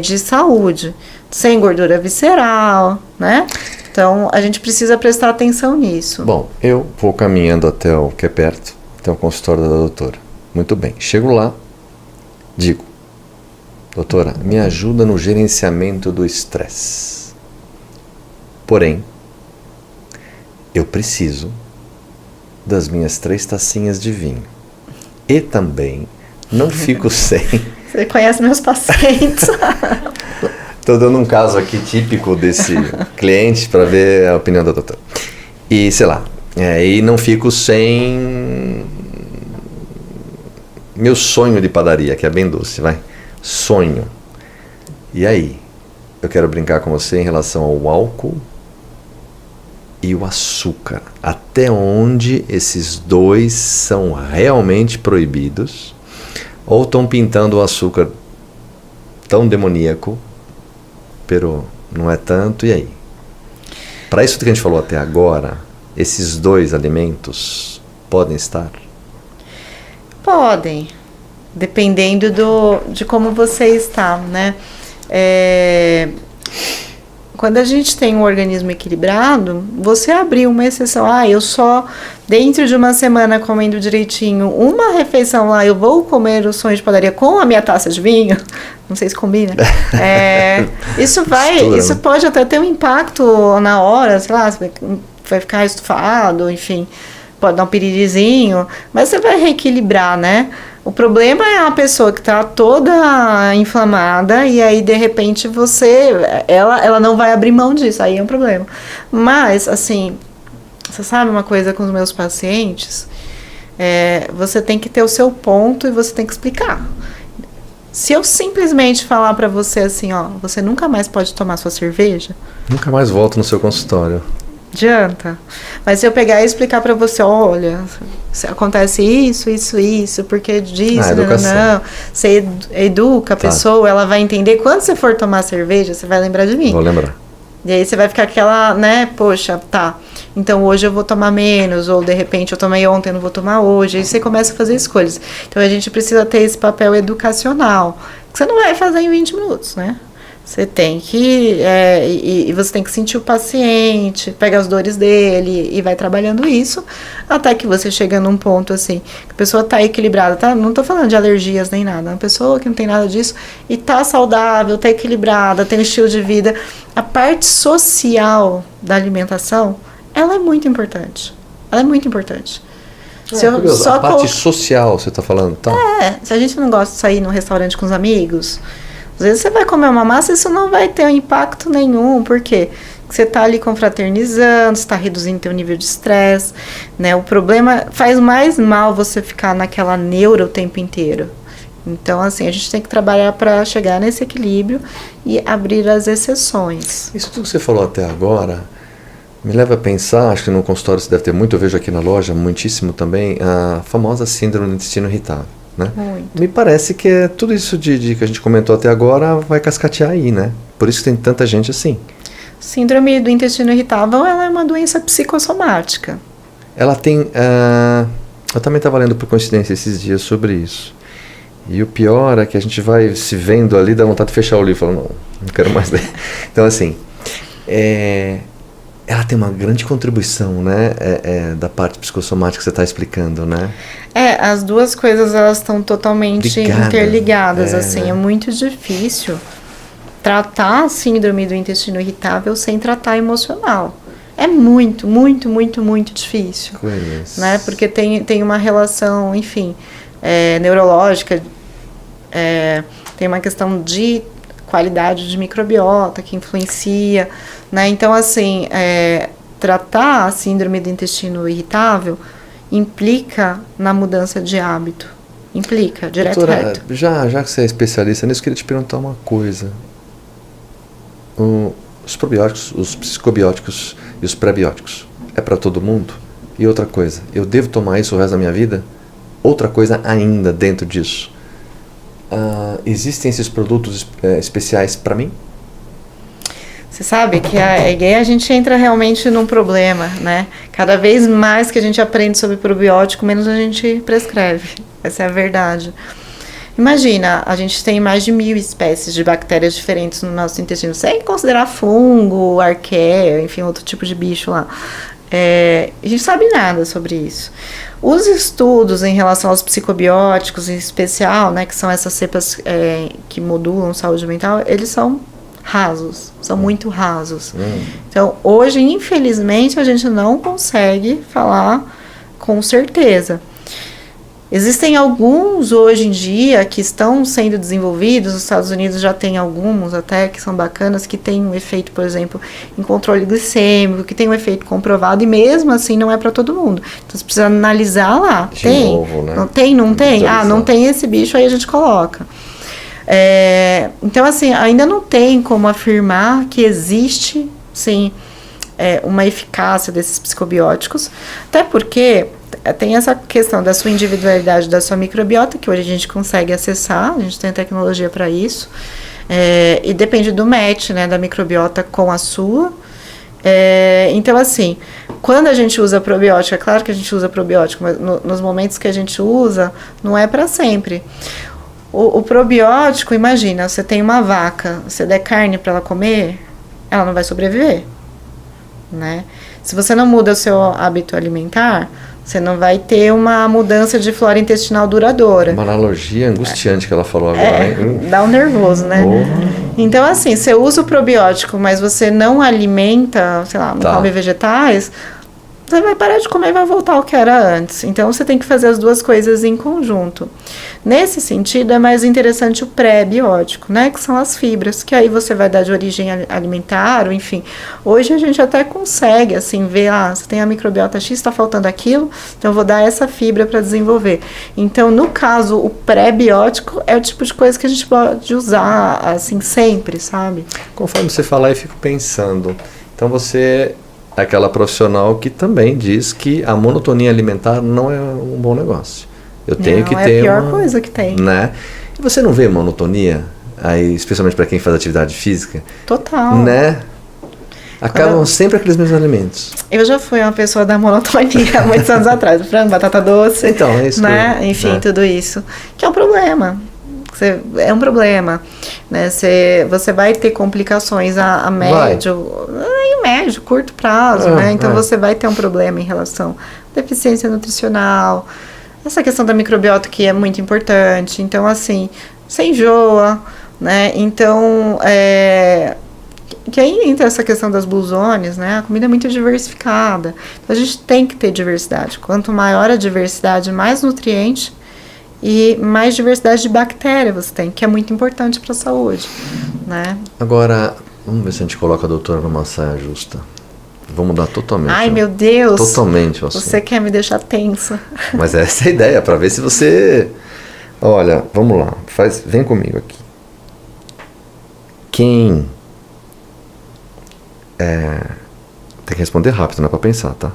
de saúde, sem gordura visceral, né? Então, a gente precisa prestar atenção nisso. Bom, eu vou caminhando até o que é perto, até o consultório da doutora. Muito bem. Chego lá, digo, doutora, me ajuda no gerenciamento do estresse. Porém, eu preciso das minhas 3 tacinhas de vinho. E também não fico sem... Você conhece meus pacientes. Estou dando um caso aqui típico desse cliente para ver a opinião da doutora. E, sei lá, e não fico sem meu sonho de padaria, que é bem doce, vai. Sonho. E aí? Eu quero brincar com você em relação ao álcool e o açúcar. Até onde esses dois são realmente proibidos? Ou estão pintando o açúcar tão demoníaco, pero não é tanto, e aí? Para isso que a gente falou até agora, esses dois alimentos podem estar? Podem, dependendo de como você está, né? Quando a gente tem um organismo equilibrado, você abrir uma exceção, eu só dentro de uma semana comendo direitinho uma refeição lá, eu vou comer o sonho de padaria com a minha taça de vinho, não sei se combina. Isso pode até ter um impacto na hora, sei lá, você vai ficar estufado, enfim, pode dar um piririzinho, mas você vai reequilibrar, né? O problema é a pessoa que está toda inflamada e aí, de repente, ela não vai abrir mão disso, aí é um problema. Mas, assim, você sabe uma coisa com os meus pacientes? Você tem que ter o seu ponto e você tem que explicar. Se eu simplesmente falar para você assim, você nunca mais pode tomar sua cerveja... Nunca mais volto no seu consultório. Adianta. Mas se eu pegar e explicar para você, olha, acontece isso, porque disso, não. Você educa a pessoa, ela vai entender. Quando você for tomar cerveja, você vai lembrar de mim. Vou lembrar. E aí você vai ficar aquela, né, poxa, tá, então hoje eu vou tomar menos, ou de repente eu tomei ontem, eu não vou tomar hoje. Aí você começa a fazer escolhas. Então a gente precisa ter esse papel educacional, que você não vai fazer em 20 minutos, né? Você tem que, e você tem que sentir o paciente, pega as dores dele e vai trabalhando isso, até que você chega num ponto assim, que a pessoa tá equilibrada, tá? Não tô falando de alergias nem nada, uma pessoa que não tem nada disso e tá saudável, tá equilibrada, tem um estilo de vida. A parte social da alimentação, ela é muito importante. Ela é muito importante. A parte social, você tá falando, tá? Se a gente não gosta de sair num restaurante com os amigos... Às vezes você vai comer uma massa e isso não vai ter um impacto nenhum. Por quê? Porque você está ali confraternizando, você está reduzindo teu nível de estresse, né? O problema faz mais mal você ficar naquela neura o tempo inteiro. Então, assim, a gente tem que trabalhar para chegar nesse equilíbrio e abrir as exceções. Isso tudo que você falou até agora me leva a pensar, acho que no consultório você deve ter muito, eu vejo aqui na loja, muitíssimo também, a famosa síndrome do intestino irritável. Né? Me parece que tudo isso que a gente comentou até agora vai cascatear aí, né? Por isso que tem tanta gente assim. Síndrome do intestino irritável, ela é uma doença psicossomática. Ela tem... eu também estava lendo por coincidência esses dias sobre isso. E o pior é que a gente vai se vendo ali, dá vontade de fechar o livro, falando, não quero mais ler. Então, assim, ela tem uma grande contribuição, né, da parte psicossomática que você está explicando, né? As duas coisas, elas estão totalmente interligadas, assim, é muito difícil tratar a síndrome do intestino irritável sem tratar emocional. É muito, muito, muito, muito difícil, né, porque tem uma relação, enfim, neurológica, tem uma questão de qualidade de microbiota que influencia, né? Então, assim, tratar a síndrome do intestino irritável implica na mudança de hábito. Implica, direto. Doutora, já que você é especialista nisso, eu queria te perguntar uma coisa. Os probióticos, os psicobióticos e os prebióticos, é para todo mundo? E outra coisa, eu devo tomar isso o resto da minha vida? Outra coisa ainda dentro disso. Existem esses produtos especiais para mim? Você sabe que a gente entra realmente num problema, né? Cada vez mais que a gente aprende sobre probiótico, menos a gente prescreve. Essa é a verdade. Imagina, a gente tem mais de 1000 espécies de bactérias diferentes no nosso intestino, sem considerar fungo, arqueia, enfim, outro tipo de bicho lá. A gente sabe nada sobre isso. Os estudos em relação aos psicobióticos, em especial, né, que são essas cepas que modulam saúde mental, eles são rasos, são muito rasos. Então, hoje, infelizmente, a gente não consegue falar com certeza. Existem alguns hoje em dia que estão sendo desenvolvidos, os Estados Unidos já tem alguns até que são bacanas, que tem um efeito, por exemplo, em controle glicêmico, que tem um efeito comprovado e mesmo assim não é para todo mundo. Então você precisa analisar lá. De tem? novo, né? Não tem? Não tem? Ah, não tem esse bicho, aí a gente coloca. Então, assim, ainda não tem como afirmar que existe, sim, uma eficácia desses psicobióticos, até porque tem essa questão da sua individualidade, da sua microbiota, que hoje a gente consegue acessar, a gente tem tecnologia para isso, e depende do match, né, da microbiota com a sua. Então, assim, quando a gente usa probiótico, é claro que a gente usa probiótico, mas nos momentos que a gente usa, não é para sempre. O probiótico, imagina, você tem uma vaca, você der carne para ela comer, ela não vai sobreviver, né? Se você não muda o seu hábito alimentar, você não vai ter uma mudança de flora intestinal duradoura. Uma analogia angustiante que ela falou agora, hein? Dá um nervoso, né? Então, assim, você usa o probiótico, mas você não alimenta, sei lá, não come vegetais, você vai parar de comer e vai voltar ao que era antes. Então, você tem que fazer as duas coisas em conjunto. Nesse sentido, é mais interessante o pré-biótico, né? Que são as fibras, que aí você vai dar de origem alimentar, ou enfim. Hoje a gente até consegue, assim, ver, você tem a microbiota X, está faltando aquilo, então eu vou dar essa fibra para desenvolver. Então, no caso, o pré-biótico é o tipo de coisa que a gente pode usar, assim, sempre, sabe? Conforme você falar, eu fico pensando. Então, você é aquela profissional que também diz que a monotonia alimentar não é um bom negócio. Eu tenho que ter é a pior coisa que tem. Né? E você não vê monotonia, aí, especialmente para quem faz atividade física? Total. Né? Acabam sempre aqueles mesmos alimentos. Eu já fui uma pessoa da monotonia há muitos anos atrás. Frango, batata doce. Então, é isso. Né? Enfim, tudo isso. Que é um problema. É um problema. Né? Você vai ter complicações a médio, curto prazo. Né? Então, você vai ter um problema em relação à deficiência nutricional. Essa questão da microbiota que é muito importante. Então, assim, você enjoa, né? Então, que aí entra essa questão das blue zones, né? A comida é muito diversificada. Então, a gente tem que ter diversidade. Quanto maior a diversidade, mais nutriente e mais diversidade de bactéria você tem, que é muito importante para a saúde, né? Agora, vamos ver se a gente coloca a doutora numa saia justa. Vou mudar totalmente. Ai, meu Deus. Totalmente o assunto. Você quer me deixar tensa. Mas essa é a ideia, para ver se você... Olha, vamos lá. Vem comigo aqui. Quem... Tem que responder rápido, não é para pensar, tá?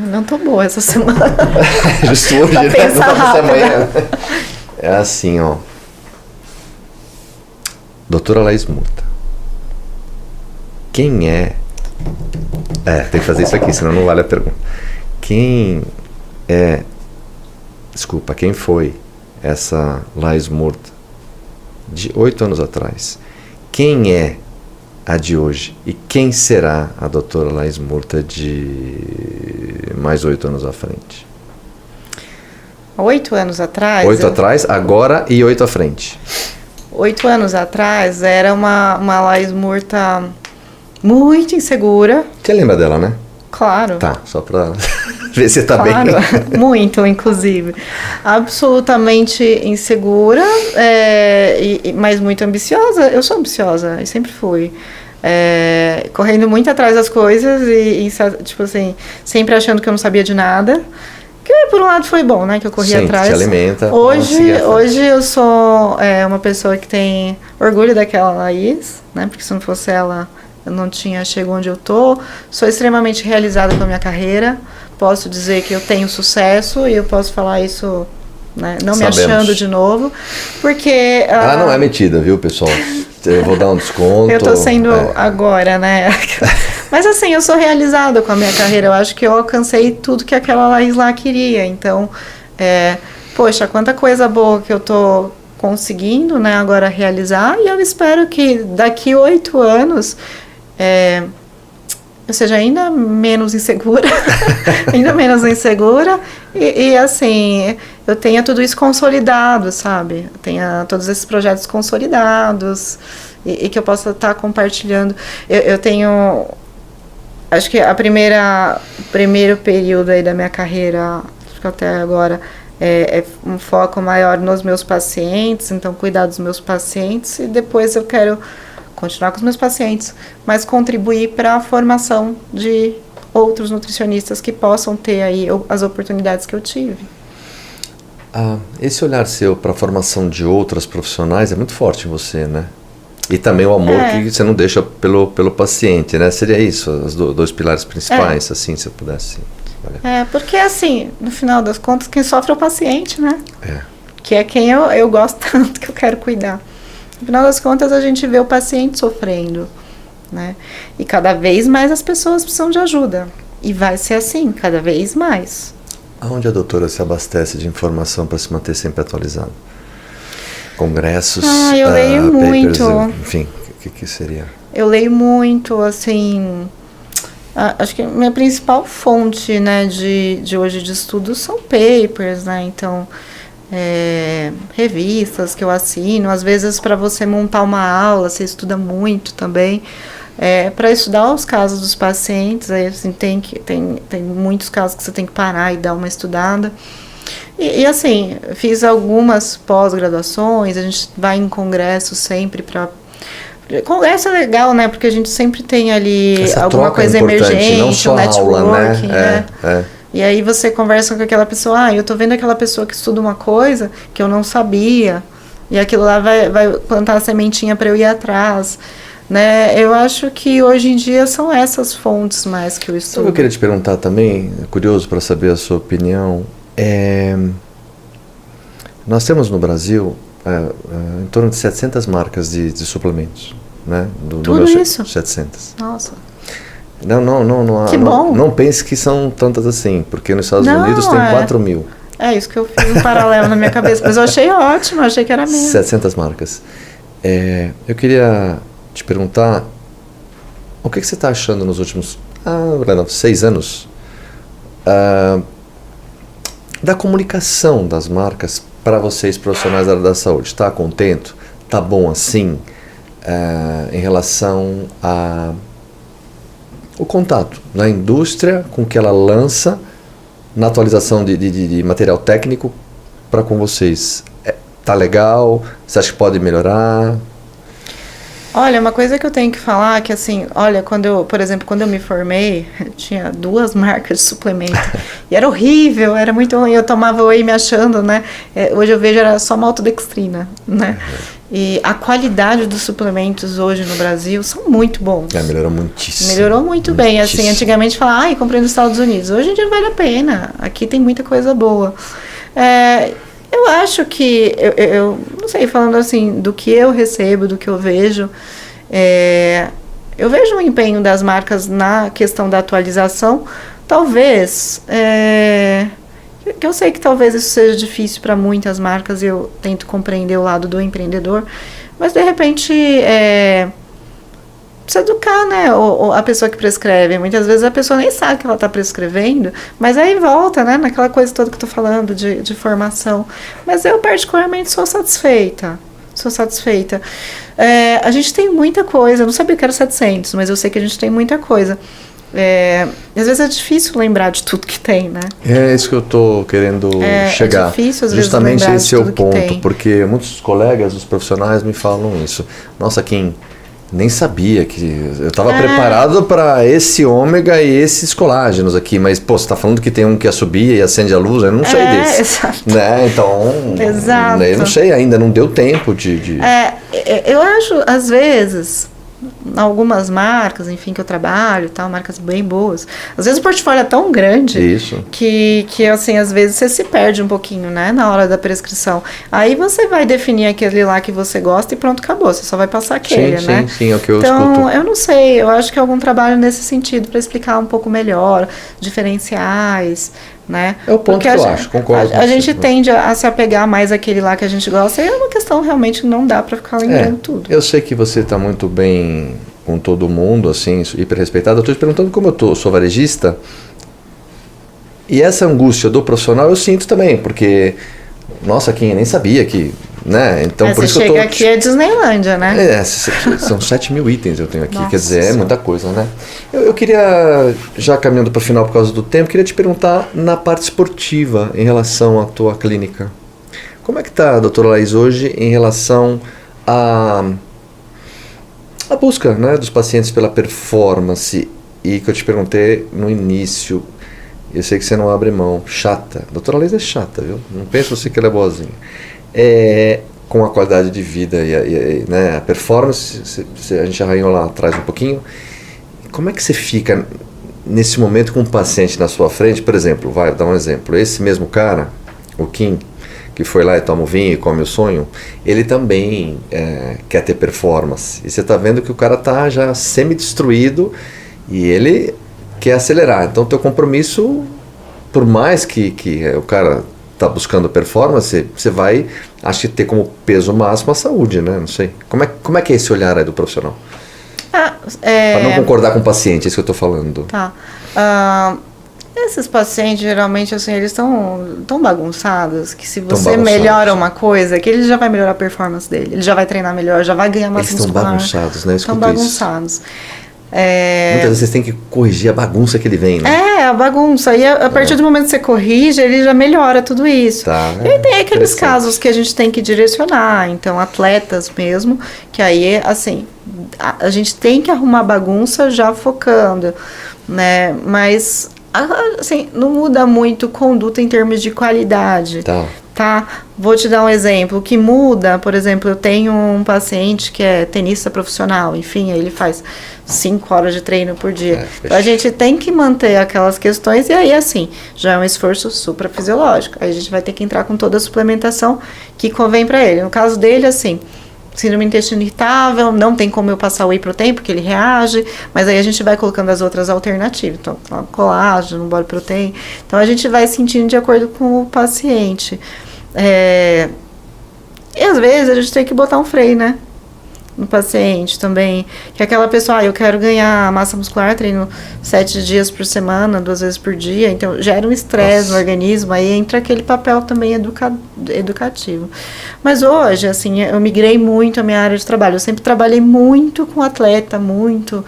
Não tô boa essa semana. Justo hoje, né? Não dá pra ser amanhã. É assim, ó. Doutora Laís Murta. Quem é... tem que fazer isso aqui, senão não vale a pergunta. Quem foi essa Laís Murta de 8 anos atrás? Quem é a de hoje? E quem será a doutora Laís Murta de mais 8 anos à frente? 8 anos atrás? 8 atrás, agora e 8 à frente. 8 anos atrás era uma Laís Murta muito insegura. Você lembra dela, né? Claro. Tá, só pra ver se tá bem. Muito, inclusive. Absolutamente insegura, mas muito ambiciosa. Eu sou ambiciosa, e sempre fui. Correndo muito atrás das coisas e, tipo assim, sempre achando que eu não sabia de nada. Que por um lado foi bom, né? Que eu corri atrás. Se alimenta. Hoje eu sou uma pessoa que tem orgulho daquela Laís, né? Porque se não fosse ela, eu não tinha chegado onde eu tô. Sou extremamente realizada com a minha carreira. Posso dizer que eu tenho sucesso e eu posso falar isso, né? Não me achando de novo. Porque... Ela não é metida, viu, pessoal? Eu vou dar um desconto. Eu tô sendo agora, né? Mas assim, eu sou realizada com a minha carreira. Eu acho que eu alcancei tudo que aquela Laís lá queria. Então, poxa, quanta coisa boa que eu tô conseguindo, né, agora realizar. E eu espero que daqui 8 anos eu seja ainda menos insegura. Ainda menos insegura. E assim, eu tenha tudo isso consolidado, sabe? Eu tenha todos esses projetos consolidados. E que eu possa estar compartilhando. Eu tenho... Acho que o primeiro período aí da minha carreira, acho que até agora, é um foco maior nos meus pacientes, então cuidar dos meus pacientes, e depois eu quero continuar com os meus pacientes, mas contribuir para a formação de outros nutricionistas que possam ter aí as oportunidades que eu tive. Esse olhar seu para a formação de outras profissionais é muito forte em você, né? E também o amor que você não deixa pelo paciente, né? Seria isso, os dois pilares principais, assim, se eu pudesse. Porque assim, no final das contas, quem sofre é o paciente, né? Que é quem eu gosto tanto, que eu quero cuidar. No final das contas, a gente vê o paciente sofrendo, né? E cada vez mais as pessoas precisam de ajuda. E vai ser assim, cada vez mais. Aonde a doutora se abastece de informação para se manter sempre atualizada? Congressos, eu leio muito. Papers, enfim, o que seria? Eu leio muito, assim... acho que a minha principal fonte, né, de hoje de estudo são papers, né? Então, revistas que eu assino. Às vezes, para você montar uma aula, você estuda muito também. Para estudar os casos dos pacientes, aí, assim, tem muitos casos que você tem que parar e dar uma estudada. E assim, fiz algumas pós-graduações, a gente vai em congresso sempre para... Congresso é legal, né? Porque a gente sempre tem ali essa alguma coisa emergente, não só um networking, aula, né? E aí você conversa com aquela pessoa, eu tô vendo aquela pessoa que estuda uma coisa que eu não sabia, e aquilo lá vai plantar a sementinha para eu ir atrás, né? Eu acho que hoje em dia são essas fontes mais que eu estudo. Sabe o que eu queria te perguntar também, curioso para saber a sua opinião, nós temos no Brasil em torno de 700 marcas de suplementos, né? Tudo isso? 700. Nossa. Não, que bom. Não pense que são tantas assim, porque nos Estados Unidos tem 4 mil. É isso que eu fiz um paralelo na minha cabeça, mas eu achei ótimo, achei que era mesmo. 700 marcas. Eu queria te perguntar, o que você está achando nos últimos 6 anos da comunicação das marcas para vocês profissionais da área da saúde? Está contente? Está bom assim? Em relação ao contato da indústria com que ela lança na atualização de material técnico para com vocês. Tá legal? Você acha que pode melhorar? Olha, uma coisa que eu tenho que falar é que, assim, olha, por exemplo, quando eu me formei, tinha 2 marcas de suplemento. E era horrível, era muito ruim. Eu tomava whey me achando, né? Hoje eu vejo era só maltodextrina, né? E a qualidade dos suplementos hoje no Brasil são muito bons. Melhorou muitíssimo. Melhorou muito bem. Assim, antigamente falava, comprei nos Estados Unidos. Hoje em dia vale a pena. Aqui tem muita coisa boa. Eu acho que, eu não sei, falando assim, do que eu recebo, do que eu vejo, eu vejo um empenho das marcas na questão da atualização, talvez, que eu sei que talvez isso seja difícil para muitas marcas, eu tento compreender o lado do empreendedor, mas de repente precisa educar, né, a pessoa que prescreve. Muitas vezes a pessoa nem sabe que ela está prescrevendo, mas aí volta, né, naquela coisa toda que eu estou falando de formação. Mas eu particularmente sou satisfeita. A gente tem muita coisa, eu não sabia que era 700, mas eu sei que a gente tem muita coisa. Às vezes é difícil lembrar de tudo que tem, né? É isso que eu estou querendo chegar. É difícil, às justamente vezes, esse é o ponto, porque muitos colegas, os profissionais me falam isso. Nossa, Kim, nem sabia que eu estava preparado para esse ômega e esses colágenos aqui, mas pô, você está falando que tem um que assobia e acende a luz, eu não sei desse. Exato. Né? Então, exato. Eu não sei ainda, não deu tempo de... Eu acho, às vezes, algumas marcas, enfim, que eu trabalho e tal, marcas bem boas. Às vezes o portfólio é tão grande que assim, às vezes você se perde um pouquinho, né, na hora da prescrição. Aí você vai definir aquele lá que você gosta e pronto, acabou. Você só vai passar aquele, né? Sim, é o que eu escuto. Então, eu não sei, eu acho que é algum trabalho nesse sentido para explicar um pouco melhor, diferenciais, né? É o ponto que eu acho, concordo. A gente tende a se apegar mais àquele lá que a gente gosta, e é uma questão realmente que não dá para ficar lembrando tudo. Eu sei que você está muito bem com todo mundo, assim, hiper respeitado. Eu estou te perguntando como eu sou varejista, e essa angústia do profissional eu sinto também, porque, nossa, quem nem sabia que né? Então, por isso você que eu chega aqui é Disneylândia, né? São 7 mil itens eu tenho aqui, Nossa, quer dizer, é muita coisa, né? Eu queria, já caminhando para o final por causa do tempo, queria te perguntar na parte esportiva, em relação à tua clínica. Como é que está a doutora Laís hoje em relação à busca, né, dos pacientes pela performance? E que eu te perguntei no início, eu sei que você não abre mão, chata. A doutora Laís é chata, viu? Não pense você que ela é boazinha. Com a qualidade de vida né, a performance, a gente arranhou lá atrás um pouquinho. Como é que você fica nesse momento com um paciente na sua frente? Por exemplo, vai dar um exemplo, esse mesmo cara, o Kim, que foi lá e toma o vinho e come o sonho, ele também quer ter performance. E você está vendo que o cara está já semi-destruído e ele quer acelerar. Então, o teu compromisso, por mais que o cara está buscando performance, você vai, acho que ter como peso máximo a saúde, né? Não sei. Como é que é esse olhar aí do profissional? Para não concordar com o paciente, é isso que eu estou falando. Tá. Esses pacientes, geralmente, assim, eles estão tão bagunçados que se você melhora uma coisa, que ele já vai melhorar a performance dele, ele já vai treinar melhor, já vai ganhar massa muscular. Eles estão bagunçados, né? Estão bagunçados. Muitas vezes você tem que corrigir a bagunça que ele vem, né? A bagunça. E a partir do momento que você corrige, ele já melhora tudo isso. Tá, e aí tem aqueles casos que a gente tem que direcionar. Então, atletas mesmo, que aí, assim, a gente tem que arrumar bagunça já focando, né? Mas, assim, não muda muito conduta em termos de qualidade. Tá? Vou te dar um exemplo. O que muda, por exemplo, eu tenho um paciente que é tenista profissional, enfim, ele faz 5 horas de treino por dia. Então, a gente tem que manter aquelas questões e aí, assim, já é um esforço suprafisiológico. Aí a gente vai ter que entrar com toda a suplementação que convém para ele. No caso dele, assim, síndrome do intestino irritável, não tem como eu passar o whey protein porque ele reage, mas aí a gente vai colocando as outras alternativas, então colágeno, body protein. Então a gente vai sentindo de acordo com o paciente. E às vezes a gente tem que botar um freio, né, no paciente também, que é aquela pessoa, eu quero ganhar massa muscular, treino 7 dias por semana, 2 vezes por dia, então gera um estresse no organismo, aí entra aquele papel também educativo. Mas hoje, assim, eu migrei muito a minha área de trabalho, eu sempre trabalhei muito com atleta, muito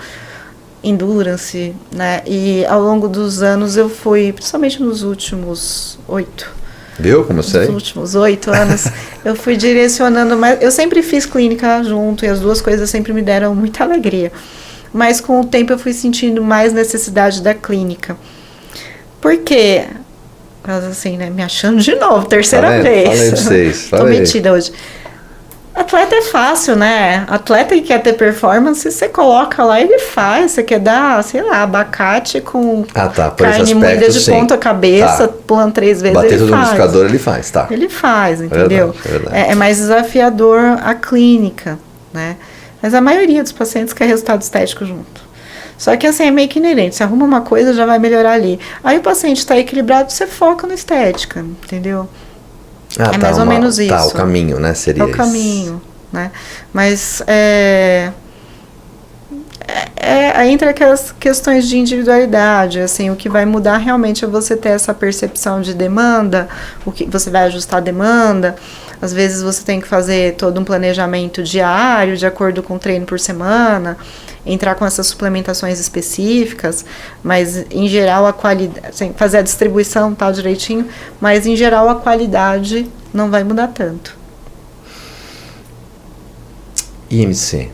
endurance, né, e ao longo dos anos eu fui, principalmente nos últimos 8, viu como eu sei? Nos últimos 8 anos, eu fui direcionando mais. Eu sempre fiz clínica junto e as duas coisas sempre me deram muita alegria. Mas com o tempo eu fui sentindo mais necessidade da clínica. Por quê? Assim, né? Me achando de novo, terceira vez. Falei pra vocês. Tô metida hoje. Atleta é fácil, né? Atleta que quer ter performance, você coloca lá e ele faz. Você quer dar, sei lá, abacate com carne moída de ponta cabeça, pulando 3 vezes, bater ele tudo faz. no liquidificador, ele faz, tá? Ele faz, entendeu? Verdade. É mais desafiador a clínica, né? Mas a maioria dos pacientes quer resultado estético junto. Só que assim, é meio que inerente. Você arruma uma coisa, já vai melhorar ali. Aí o paciente está equilibrado, você foca na estética, entendeu? Mais ou menos isso. Tá, o caminho, né? Seria o caminho, né? Mas entre aquelas questões de individualidade, assim, o que vai mudar realmente é você ter essa percepção de demanda, o que você vai ajustar a demanda. Às vezes você tem que fazer todo um planejamento diário, de acordo com o treino por semana, entrar com essas suplementações específicas, mas em geral a qualidade, assim, fazer a distribuição tal direitinho, mas em geral a qualidade não vai mudar tanto. IMC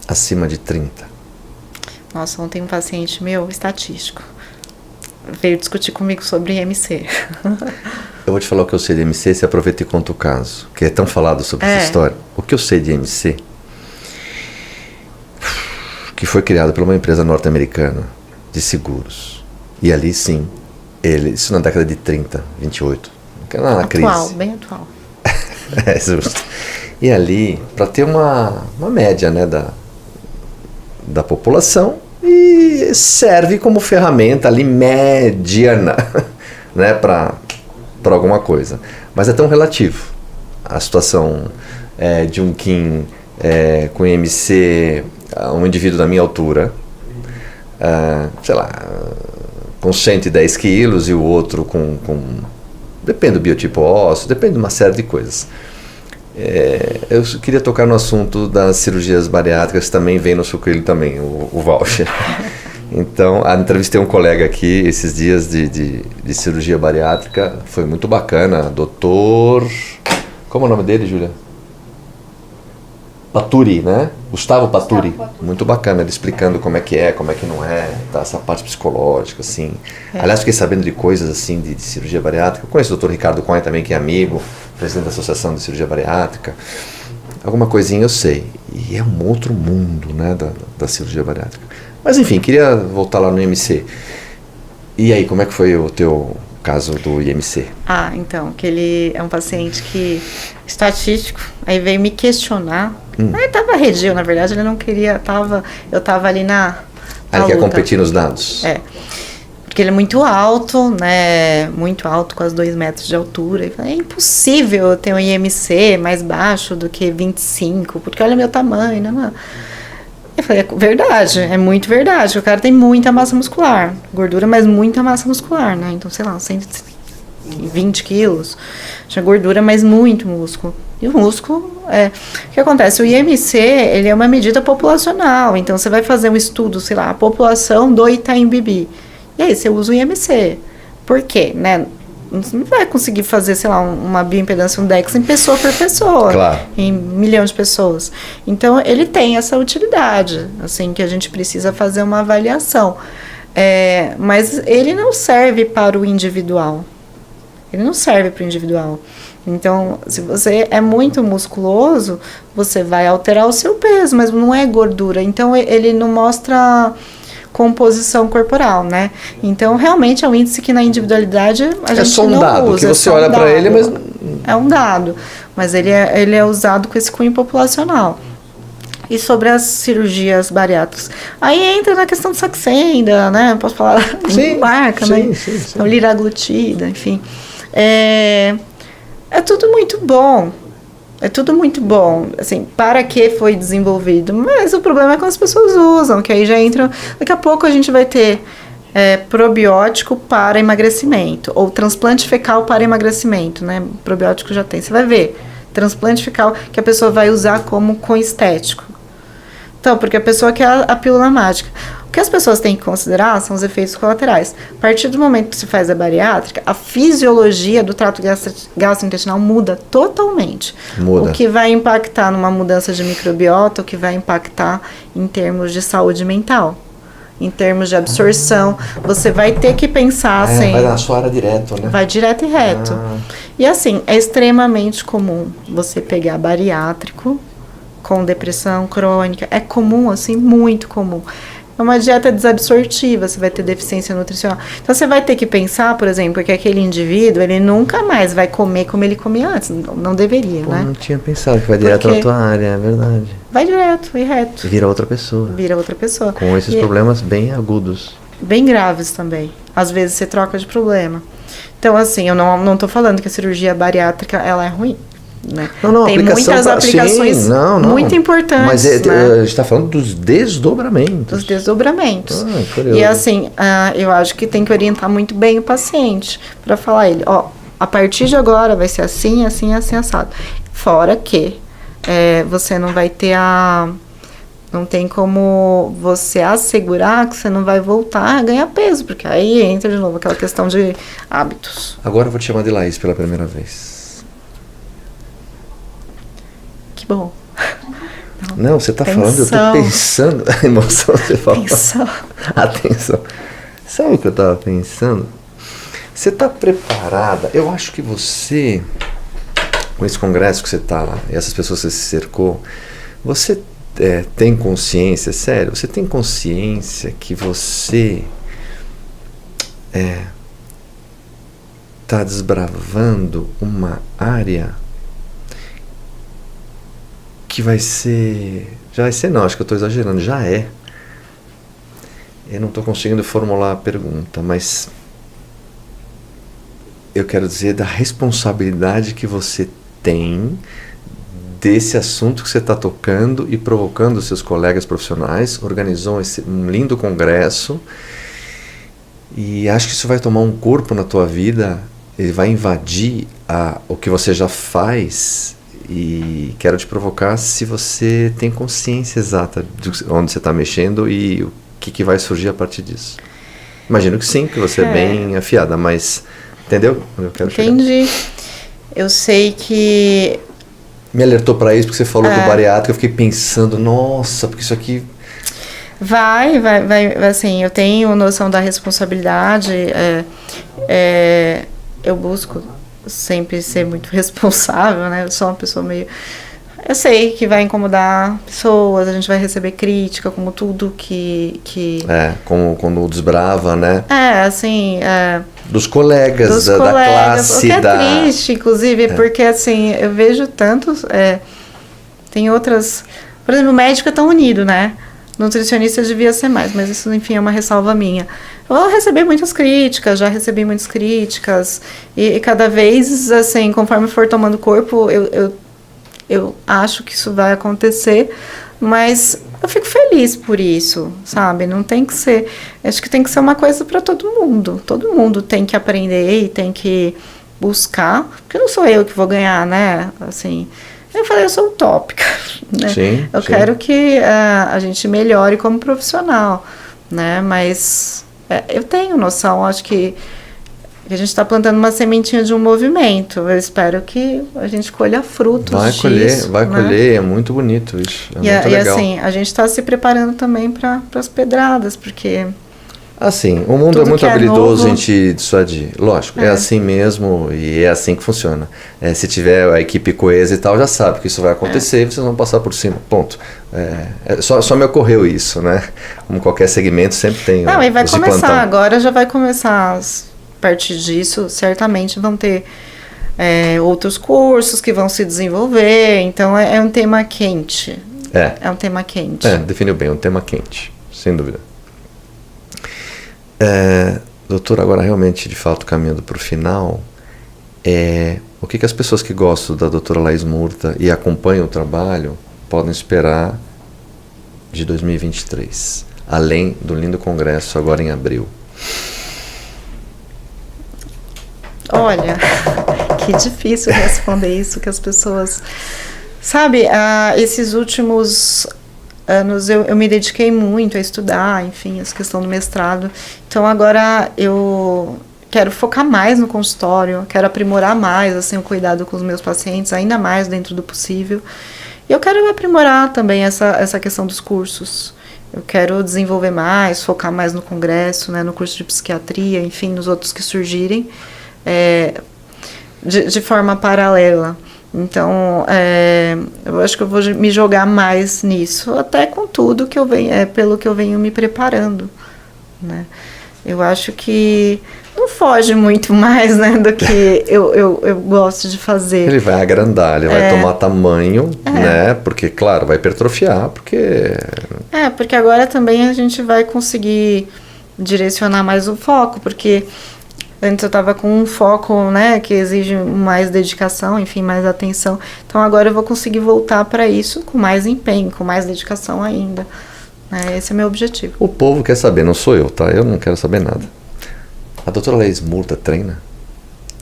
acima de 30. Nossa, ontem um paciente meu, estatístico, veio discutir comigo sobre IMC. Eu vou te falar o que eu sei de IMC, você aproveita e conta o caso, que é tão falado sobre essa história. O que eu sei de IMC, que foi criado por uma empresa norte-americana de seguros. E ali sim, isso na década de 30, 28, na crise. Atual, bem atual. É justo. E ali, para ter uma média, né, da população, e serve como ferramenta ali mediana, né, para alguma coisa. Mas é tão relativo. A situação de um Kim com IMC, um indivíduo da minha altura, sei lá, com 110 quilos e o outro com depende do biotipo ósseo, depende de uma série de coisas. Eu queria tocar no assunto das cirurgias bariátricas, que também vem no sucrilho também, o voucher. Então, entrevistei um colega aqui esses dias de cirurgia bariátrica, foi muito bacana, doutor... Como é o nome dele, Júlia? Paturi, né? Gustavo Paturi. Muito bacana, ele explicando como é que não é, tá, essa parte psicológica, assim. Aliás, fiquei sabendo de coisas, assim, de cirurgia bariátrica. Eu conheço o Dr. Ricardo Cohen também, que é amigo, presidente da Associação de Cirurgia Bariátrica. Alguma coisinha eu sei. E é um outro mundo, né, da cirurgia bariátrica. Mas, enfim, queria voltar lá no IMC. E aí, como é que foi o teu caso do IMC? Então, que ele é um paciente que estatístico, aí veio me questionar. Ele tava redio, na verdade, ele não queria, eu tava ali na Ele quer luta. competir nos dados. Porque ele é muito alto, né, muito alto, quase 2 metros de altura. E falei, é impossível eu ter um IMC mais baixo do que 25, porque olha meu tamanho, né? Eu falei, é verdade, é muito verdade. O cara tem muita massa muscular, gordura, mas muita massa muscular, né? Então, sei lá, 120 quilos, tinha gordura, mas muito músculo. E o músculo, o que acontece? O IMC, ele é uma medida populacional. Então, você vai fazer um estudo, sei lá, a população do Itaim Bibi. E aí, você usa o IMC. Por quê, né? Você não vai conseguir fazer, sei lá, uma bioimpedância, um DEX em pessoa por pessoa, claro, em milhões de pessoas. Então, ele tem essa utilidade, assim, que a gente precisa fazer uma avaliação. Mas ele não serve para o individual. Ele não serve para o individual. Então, se você é muito musculoso, você vai alterar o seu peso, mas não é gordura. Então, ele não mostra composição corporal, né? Então, realmente é um índice que na individualidade a gente só um não dado, usa. que você olha para ele, mas... É um dado, mas ele é usado com esse cunho populacional. E sobre as cirurgias bariátricas, aí entra na questão de Saxenda, né? Posso falar de marca, né? Sim. Então, liraglutida, enfim. É tudo muito bom. É tudo muito bom, assim, para que foi desenvolvido. Mas o problema é quando as pessoas usam, que aí já entram... Daqui a pouco a gente vai ter probiótico para emagrecimento, ou transplante fecal para emagrecimento, né? Probiótico já tem. Você vai ver, transplante fecal que a pessoa vai usar como com estético. Então, porque a pessoa quer a pílula mágica. O que as pessoas têm que considerar são os efeitos colaterais. A partir do momento que se faz a bariátrica, a fisiologia do trato gastrointestinal muda totalmente. Muda. O que vai impactar numa mudança de microbiota, o que vai impactar em termos de saúde mental, em termos de absorção. Você vai ter que pensar assim... Vai na sua área direto, né? Vai direto e reto. E assim, é extremamente comum você pegar bariátrico com depressão crônica. É comum, assim, muito comum. É uma dieta desabsortiva, você vai ter deficiência nutricional. Então, você vai ter que pensar, por exemplo, que aquele indivíduo, ele nunca mais vai comer como ele comia antes. Não deveria, né? Não tinha pensado que vai direto na tua área, é verdade. Vai direto e reto. Vira outra pessoa. Vira outra pessoa. Com esses problemas bem agudos. Bem graves também. Às vezes, você troca de problema. Então, assim, eu não tô falando que a cirurgia bariátrica, ela é ruim. Né? Não, tem muitas aplicações muito importantes. Mas né? a gente está falando dos desdobramentos. Dos desdobramentos. Curioso. E assim, eu acho que tem que orientar muito bem o paciente para falar a ele, a partir de agora vai ser assim, assim, assim, assado. Fora que você não vai ter não tem como você assegurar que você não vai voltar a ganhar peso, porque aí entra de novo aquela questão de hábitos. Agora eu vou te chamar de Laís pela primeira vez. Bom. Não, você tá falando, eu tô pensando. A emoção você fala. Atenção. Sabe o que eu tava pensando? Você tá preparada? Eu acho que você, com esse congresso que você tá lá, e essas pessoas que você se cercou, você tem consciência, sério, você tem consciência que você tá desbravando uma área que vai ser... Já vai ser não, acho que eu estou exagerando, já é. Eu não estou conseguindo formular a pergunta, mas eu quero dizer da responsabilidade que você tem desse assunto que você está tocando e provocando os seus colegas profissionais. Organizou um lindo congresso e acho que isso vai tomar um corpo na tua vida ele vai invadir o que você já faz, e quero te provocar se você tem consciência exata de onde você está mexendo e o que vai surgir a partir disso. Imagino que sim, que você é bem afiada, mas entendeu? Eu quero Entendi. Eu sei que... Me alertou para isso porque você falou do bariátrico, eu fiquei pensando, nossa, porque isso aqui... Vai, assim, eu tenho noção da responsabilidade, eu busco sempre ser muito responsável, né? Eu sou uma pessoa meio... Eu sei que vai incomodar pessoas, a gente vai receber crítica, como tudo que... como quando desbrava, né? Assim... Dos colegas, da classe, o que é triste, inclusive, porque, assim, eu vejo tantos... tem outras... Por exemplo, o médico é tão unido, né? Nutricionista devia ser mais, mas isso, enfim, é uma ressalva minha. Eu recebi muitas críticas, já recebi muitas críticas, e cada vez, assim, conforme for tomando corpo, eu acho que isso vai acontecer, mas eu fico feliz por isso, sabe? Não tem que ser... Acho que tem que ser uma coisa para todo mundo. Todo mundo tem que aprender e tem que buscar, porque não sou eu que vou ganhar, né? Assim... Eu falei, eu sou utópica, né? Sim, eu quero que a gente melhore como profissional, né? Mas eu tenho noção, acho que a gente está plantando uma sementinha de um movimento. Eu espero que a gente colha frutos disso. Vai colher, é muito bonito isso, muito legal. E assim, a gente está se preparando também para as pedradas, porque... Assim, o mundo é muito habilidoso em te dissuadir. Lógico, é assim mesmo e é assim que funciona. Se tiver a equipe coesa e tal, já sabe que isso vai acontecer e vocês vão passar por cima. Ponto. Só me ocorreu isso, né? Como qualquer segmento, sempre tem. Não, e vai começar, agora já vai começar. A partir disso, certamente vão ter outros cursos que vão se desenvolver. Então, é um tema quente. É um tema quente. Definiu bem, um tema quente, sem dúvida. Doutor, agora realmente, de fato, caminhando para o final, o que as pessoas que gostam da doutora Laís Murta e acompanham o trabalho podem esperar de 2023, além do lindo congresso agora em abril? Olha, que difícil responder isso, que as pessoas... Sabe, esses últimos anos eu me dediquei muito a estudar, enfim, essa questão do mestrado. Então agora eu quero focar mais no consultório, quero aprimorar mais assim, o cuidado com os meus pacientes, ainda mais dentro do possível. E eu quero aprimorar também essa questão dos cursos. Eu quero desenvolver mais, focar mais no congresso, né, no curso de psiquiatria, enfim, nos outros que surgirem, de forma paralela. Então, eu acho que eu vou me jogar mais nisso, até com tudo que eu venho, pelo que eu venho me preparando, né? Eu acho que não foge muito mais, né, do que eu gosto de fazer. Ele vai agrandar, ele vai tomar tamanho, né? Porque, claro, vai hipertrofiar, porque... porque agora também a gente vai conseguir direcionar mais o foco, porque... Antes eu estava com um foco, né, que exige mais dedicação, enfim, mais atenção. Então agora eu vou conseguir voltar para isso com mais empenho, com mais dedicação ainda. Esse é o meu objetivo. O povo quer saber, não sou eu, tá? Eu não quero saber nada. A doutora Laís Murta treina?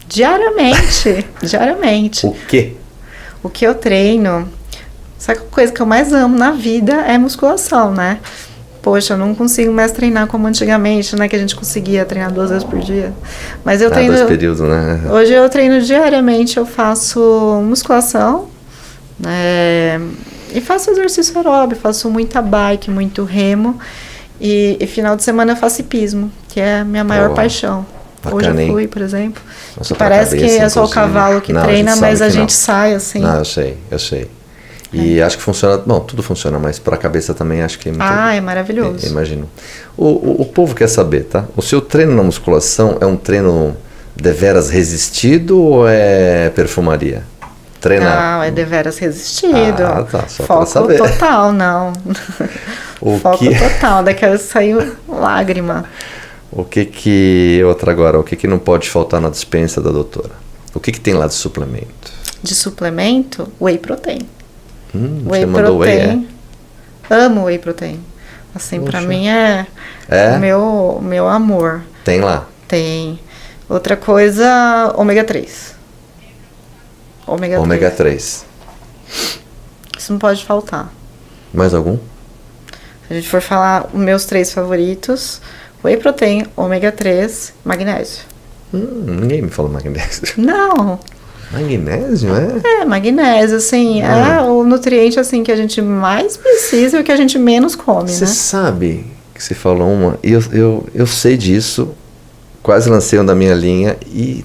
Diariamente, diariamente. O quê? O que eu treino? Sabe a coisa que eu mais amo na vida é musculação, né? Poxa, eu não consigo mais treinar como antigamente, né? Que a gente conseguia treinar 2 vezes por dia. Mas eu treino... 2 períodos, né? Hoje eu treino diariamente, eu faço musculação, e faço exercício aeróbico, faço muita bike, muito remo. E final de semana eu faço hipismo, que é a minha maior paixão. Bacana, hoje eu fui, hein? por exemplo. Nossa, parece cabeça, que é só o cavalo que treina, mas a gente sai assim. Não, eu sei. E acho que funciona... Bom, tudo funciona, mas para a cabeça também acho que... é maravilhoso. Imagino. O povo quer saber, tá? O seu treino na musculação é um treino deveras resistido ou é perfumaria? Treinar? Não, é deveras resistido. Tá, só foco saber. Total, não. Foco total, daquela saiu lágrima. Outra agora, o que não pode faltar na despensa da doutora? O que tem lá de suplemento? De suplemento? Whey protein. Você mandou whey, Amo whey protein. Assim, pra mim é? Meu amor. Tem lá? Tem. Outra coisa, ômega 3. Ômega 3. Isso não pode faltar. Mais algum? Se a gente for falar os meus 3 favoritos, whey protein, ômega 3, magnésio. Ninguém me falou magnésio. Não. Magnésio, é? Magnésio, assim, é o nutriente, assim, que a gente mais precisa e o que a gente menos come, Você né? sabe que você falou uma, e eu sei disso, quase lancei um da minha linha e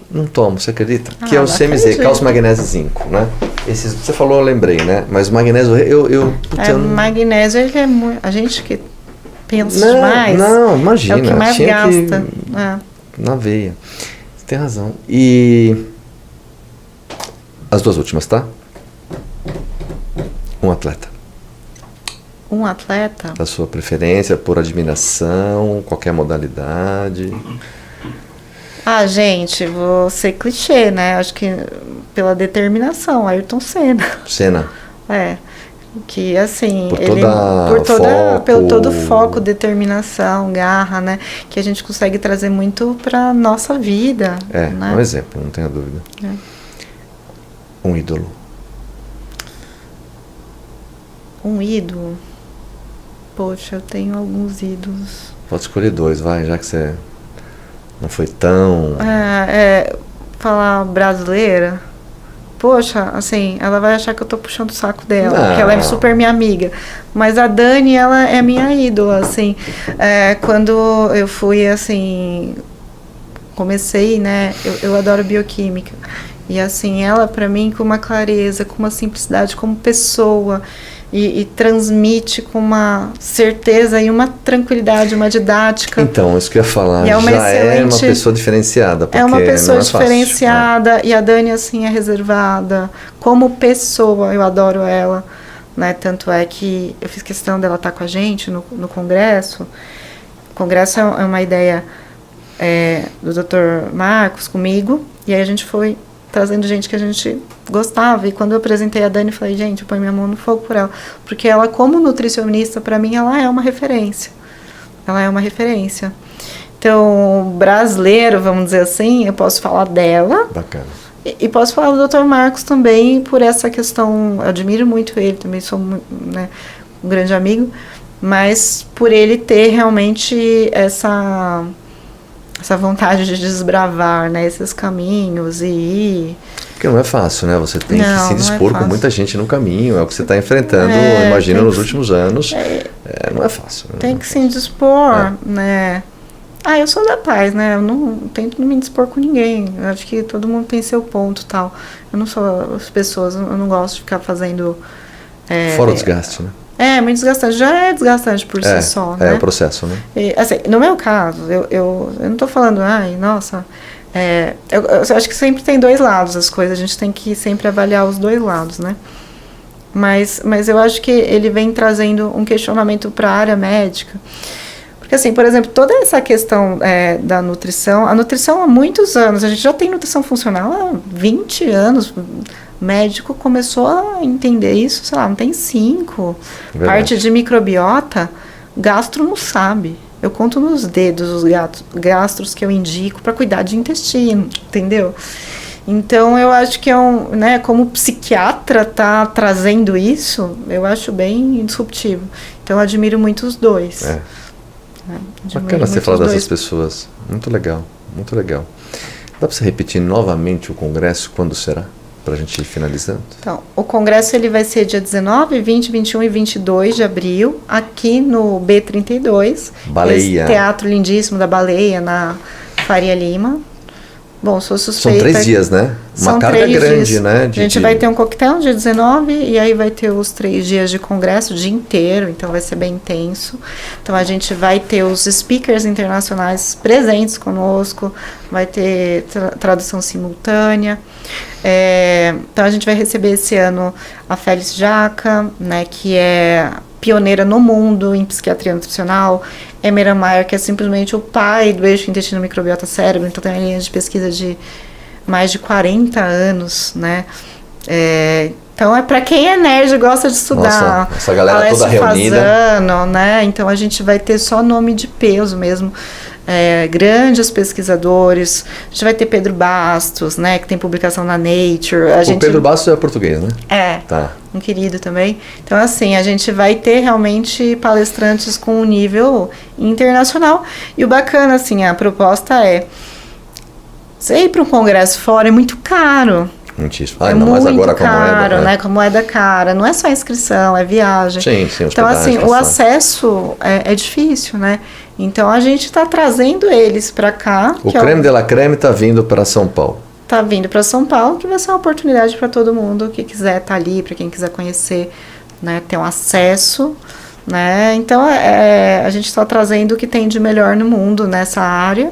não tomo, você acredita? Que é o CMZ, acredito. cálcio, magnésio e zinco, né? Esses, você falou, eu lembrei, né? Mas o magnésio, eu magnésio, ele é muito... A gente que pensa demais... Não, imagina. É o que mais gasta. Na veia. Você tem razão. E... as 2 últimas, tá? Um atleta. Um atleta? Da sua preferência, por admiração, qualquer modalidade. Gente, vou ser clichê, né? Acho que pela determinação, Ayrton Senna. Senna. Que assim, pelo todo foco, determinação, garra, né? Que a gente consegue trazer muito pra nossa vida. Né? Um exemplo, não tenha dúvida. Um ídolo. Um ídolo? Poxa, eu tenho alguns ídolos. Pode escolher 2, vai, já que você não foi tão... Falar brasileira, poxa, assim, ela vai achar que eu tô puxando o saco dela, porque ela é super minha amiga. Mas a Dani, ela é minha ídola, assim. Quando eu fui, assim, comecei, né, eu adoro bioquímica. E assim, ela pra mim com uma clareza, com uma simplicidade como pessoa, e transmite com uma certeza e uma tranquilidade, uma didática. Então, isso que eu ia falar, é uma pessoa diferenciada. É uma pessoa diferenciada, e a Dani, assim, é reservada. Como pessoa, eu adoro ela, né? Tanto é que eu fiz questão dela estar com a gente no congresso. O congresso é uma ideia do Dr. Marcos comigo, e aí a gente foi trazendo gente que a gente gostava, e quando eu apresentei a Dani, eu falei, gente, eu ponho minha mão no fogo por ela, porque ela, como nutricionista, para mim, ela é uma referência. Ela é uma referência. Então, brasileiro, vamos dizer assim, eu posso falar dela. Bacana. E posso falar do Dr. Marcos também, por essa questão, eu admiro muito ele, também sou, né, um grande amigo, mas por ele ter realmente essa vontade de desbravar, né, esses caminhos e ir. Porque não é fácil, né? Você tem que se dispor com muita gente no caminho, é o que você está enfrentando, imagina, nos últimos anos. Não é fácil. Tem que se dispor, né? Eu sou da paz, né? Eu não tento não me dispor com ninguém. Eu acho que todo mundo tem seu ponto e tal. Eu não sou as pessoas, eu não gosto de ficar fazendo... Fora o desgaste, né? Muito desgastante. Já é desgastante por si só, né? É o processo, né? Assim, no meu caso, eu não tô falando, nossa... eu acho que sempre tem 2 lados as coisas. A gente tem que sempre avaliar os 2 lados, né? Mas eu acho que ele vem trazendo um questionamento para a área médica. Porque, assim, por exemplo, toda essa questão da nutrição... A nutrição há muitos anos. A gente já tem nutrição funcional há 20 anos... O médico começou a entender isso, sei lá, não tem 5. Verdade. Parte de microbiota, gastro não sabe. Eu conto nos dedos os gastros que eu indico para cuidar de intestino, entendeu? Então, eu acho que né, como psiquiatra tá trazendo isso, eu acho bem disruptivo. Então, eu admiro muito os 2. Bacana você falar dessas pessoas. Muito legal, muito legal. Dá para você repetir novamente o congresso, quando será? Para a gente ir finalizando. Então, o congresso ele vai ser dia 19, 20, 21 e 22 de abril, aqui no B32. Baleia. Esse teatro lindíssimo da Baleia, na Faria Lima. Bom, sou suspeita. São 3 dias, né? Uma carga grande, né? A gente vai ter um coquetel no dia 19, e aí vai ter os 3 dias de congresso, o dia inteiro, então vai ser bem intenso. Então a gente vai ter os speakers internacionais presentes conosco, vai ter tradução simultânea. Então a gente vai receber esse ano a Félix Jaca, né, que é pioneira no mundo em psiquiatria nutricional. Emeran Mayer, que é simplesmente o pai do eixo intestino microbiota cérebro, então tem uma linha de pesquisa de mais de 40 anos, né? Então é para quem é nerd e gosta de estudar. Nossa, essa galera Alessio toda reunida. Fasano, né? Então a gente vai ter só nome de peso mesmo. grandes pesquisadores. A gente vai ter Pedro Bastos, né, que tem publicação na Nature. O Pedro Bastos é português, né? Tá. Um querido também. Então, assim, a gente vai ter realmente palestrantes com um nível internacional. E o bacana, assim, a proposta é... Você ir para um congresso fora é muito caro. Muitíssimo. Ainda mais agora com a moeda. Caro, né? Com a moeda cara. Não é só a inscrição, é viagem. Sim, então, assim, o acesso é difícil, né? Então, a gente está trazendo eles para cá. O creme de la creme está vindo para São Paulo. Está vindo para São Paulo, que vai ser uma oportunidade para todo mundo que quiser estar ali, para quem quiser conhecer, né? Ter um acesso, né? Então, a gente está trazendo o que tem de melhor no mundo nessa área.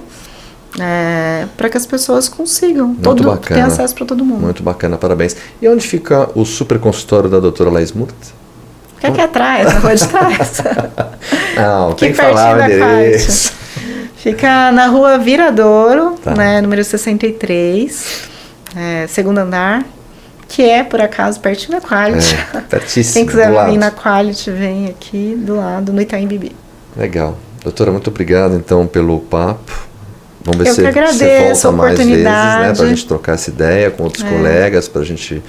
Para que as pessoas consigam ter acesso para todo mundo. Muito bacana, parabéns. E onde fica o super consultório da doutora Laís Murt? Fica aqui atrás, na rua de trás. Não, tem que falar o endereço. Fica na rua Viradouro, né, número 63, segundo andar, que é, por acaso, pertinho da Quality. Pertíssimo. Quem quiser vir na Quality, vem aqui do lado, no Itaim Bibi. Legal. Doutora, muito obrigado, então, pelo papo. Vamos ver se você volta mais vezes, né, para a gente trocar essa ideia com outros colegas, para a gente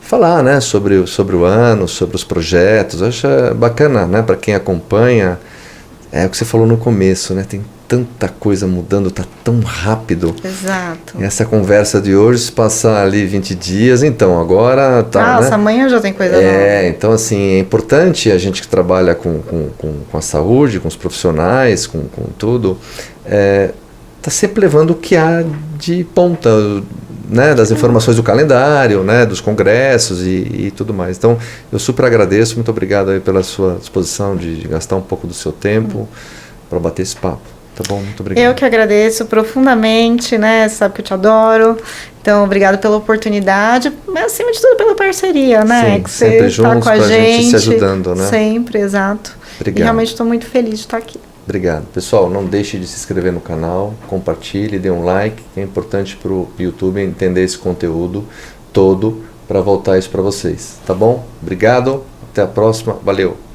falar, né, sobre o ano, sobre os projetos. Eu acho bacana, né, para quem acompanha, o que você falou no começo, né, tem tanta coisa mudando, tá tão rápido. Exato. E essa conversa de hoje, se passar ali 20 dias, então agora tá, nossa, né? Amanhã já tem coisa nova. Então assim, é importante a gente que trabalha com a saúde, com os profissionais, com tudo, tá sempre levando o que há de ponta, né, das informações do calendário, né, dos congressos e tudo mais. Então, eu super agradeço, muito obrigado aí pela sua disposição de gastar um pouco do seu tempo para bater esse papo. Tá bom? Muito obrigado. Eu que agradeço profundamente, né, você sabe que eu te adoro. Então, obrigado pela oportunidade, mas acima de tudo pela parceria, né, sim, que você está com a gente se ajudando, né? Sempre, exato. Obrigado. E realmente estou muito feliz de estar aqui. Obrigado. Pessoal, não deixe de se inscrever no canal, compartilhe, dê um like, que é importante para o YouTube entender esse conteúdo todo para voltar isso para vocês. Tá bom? Obrigado, até a próxima, valeu!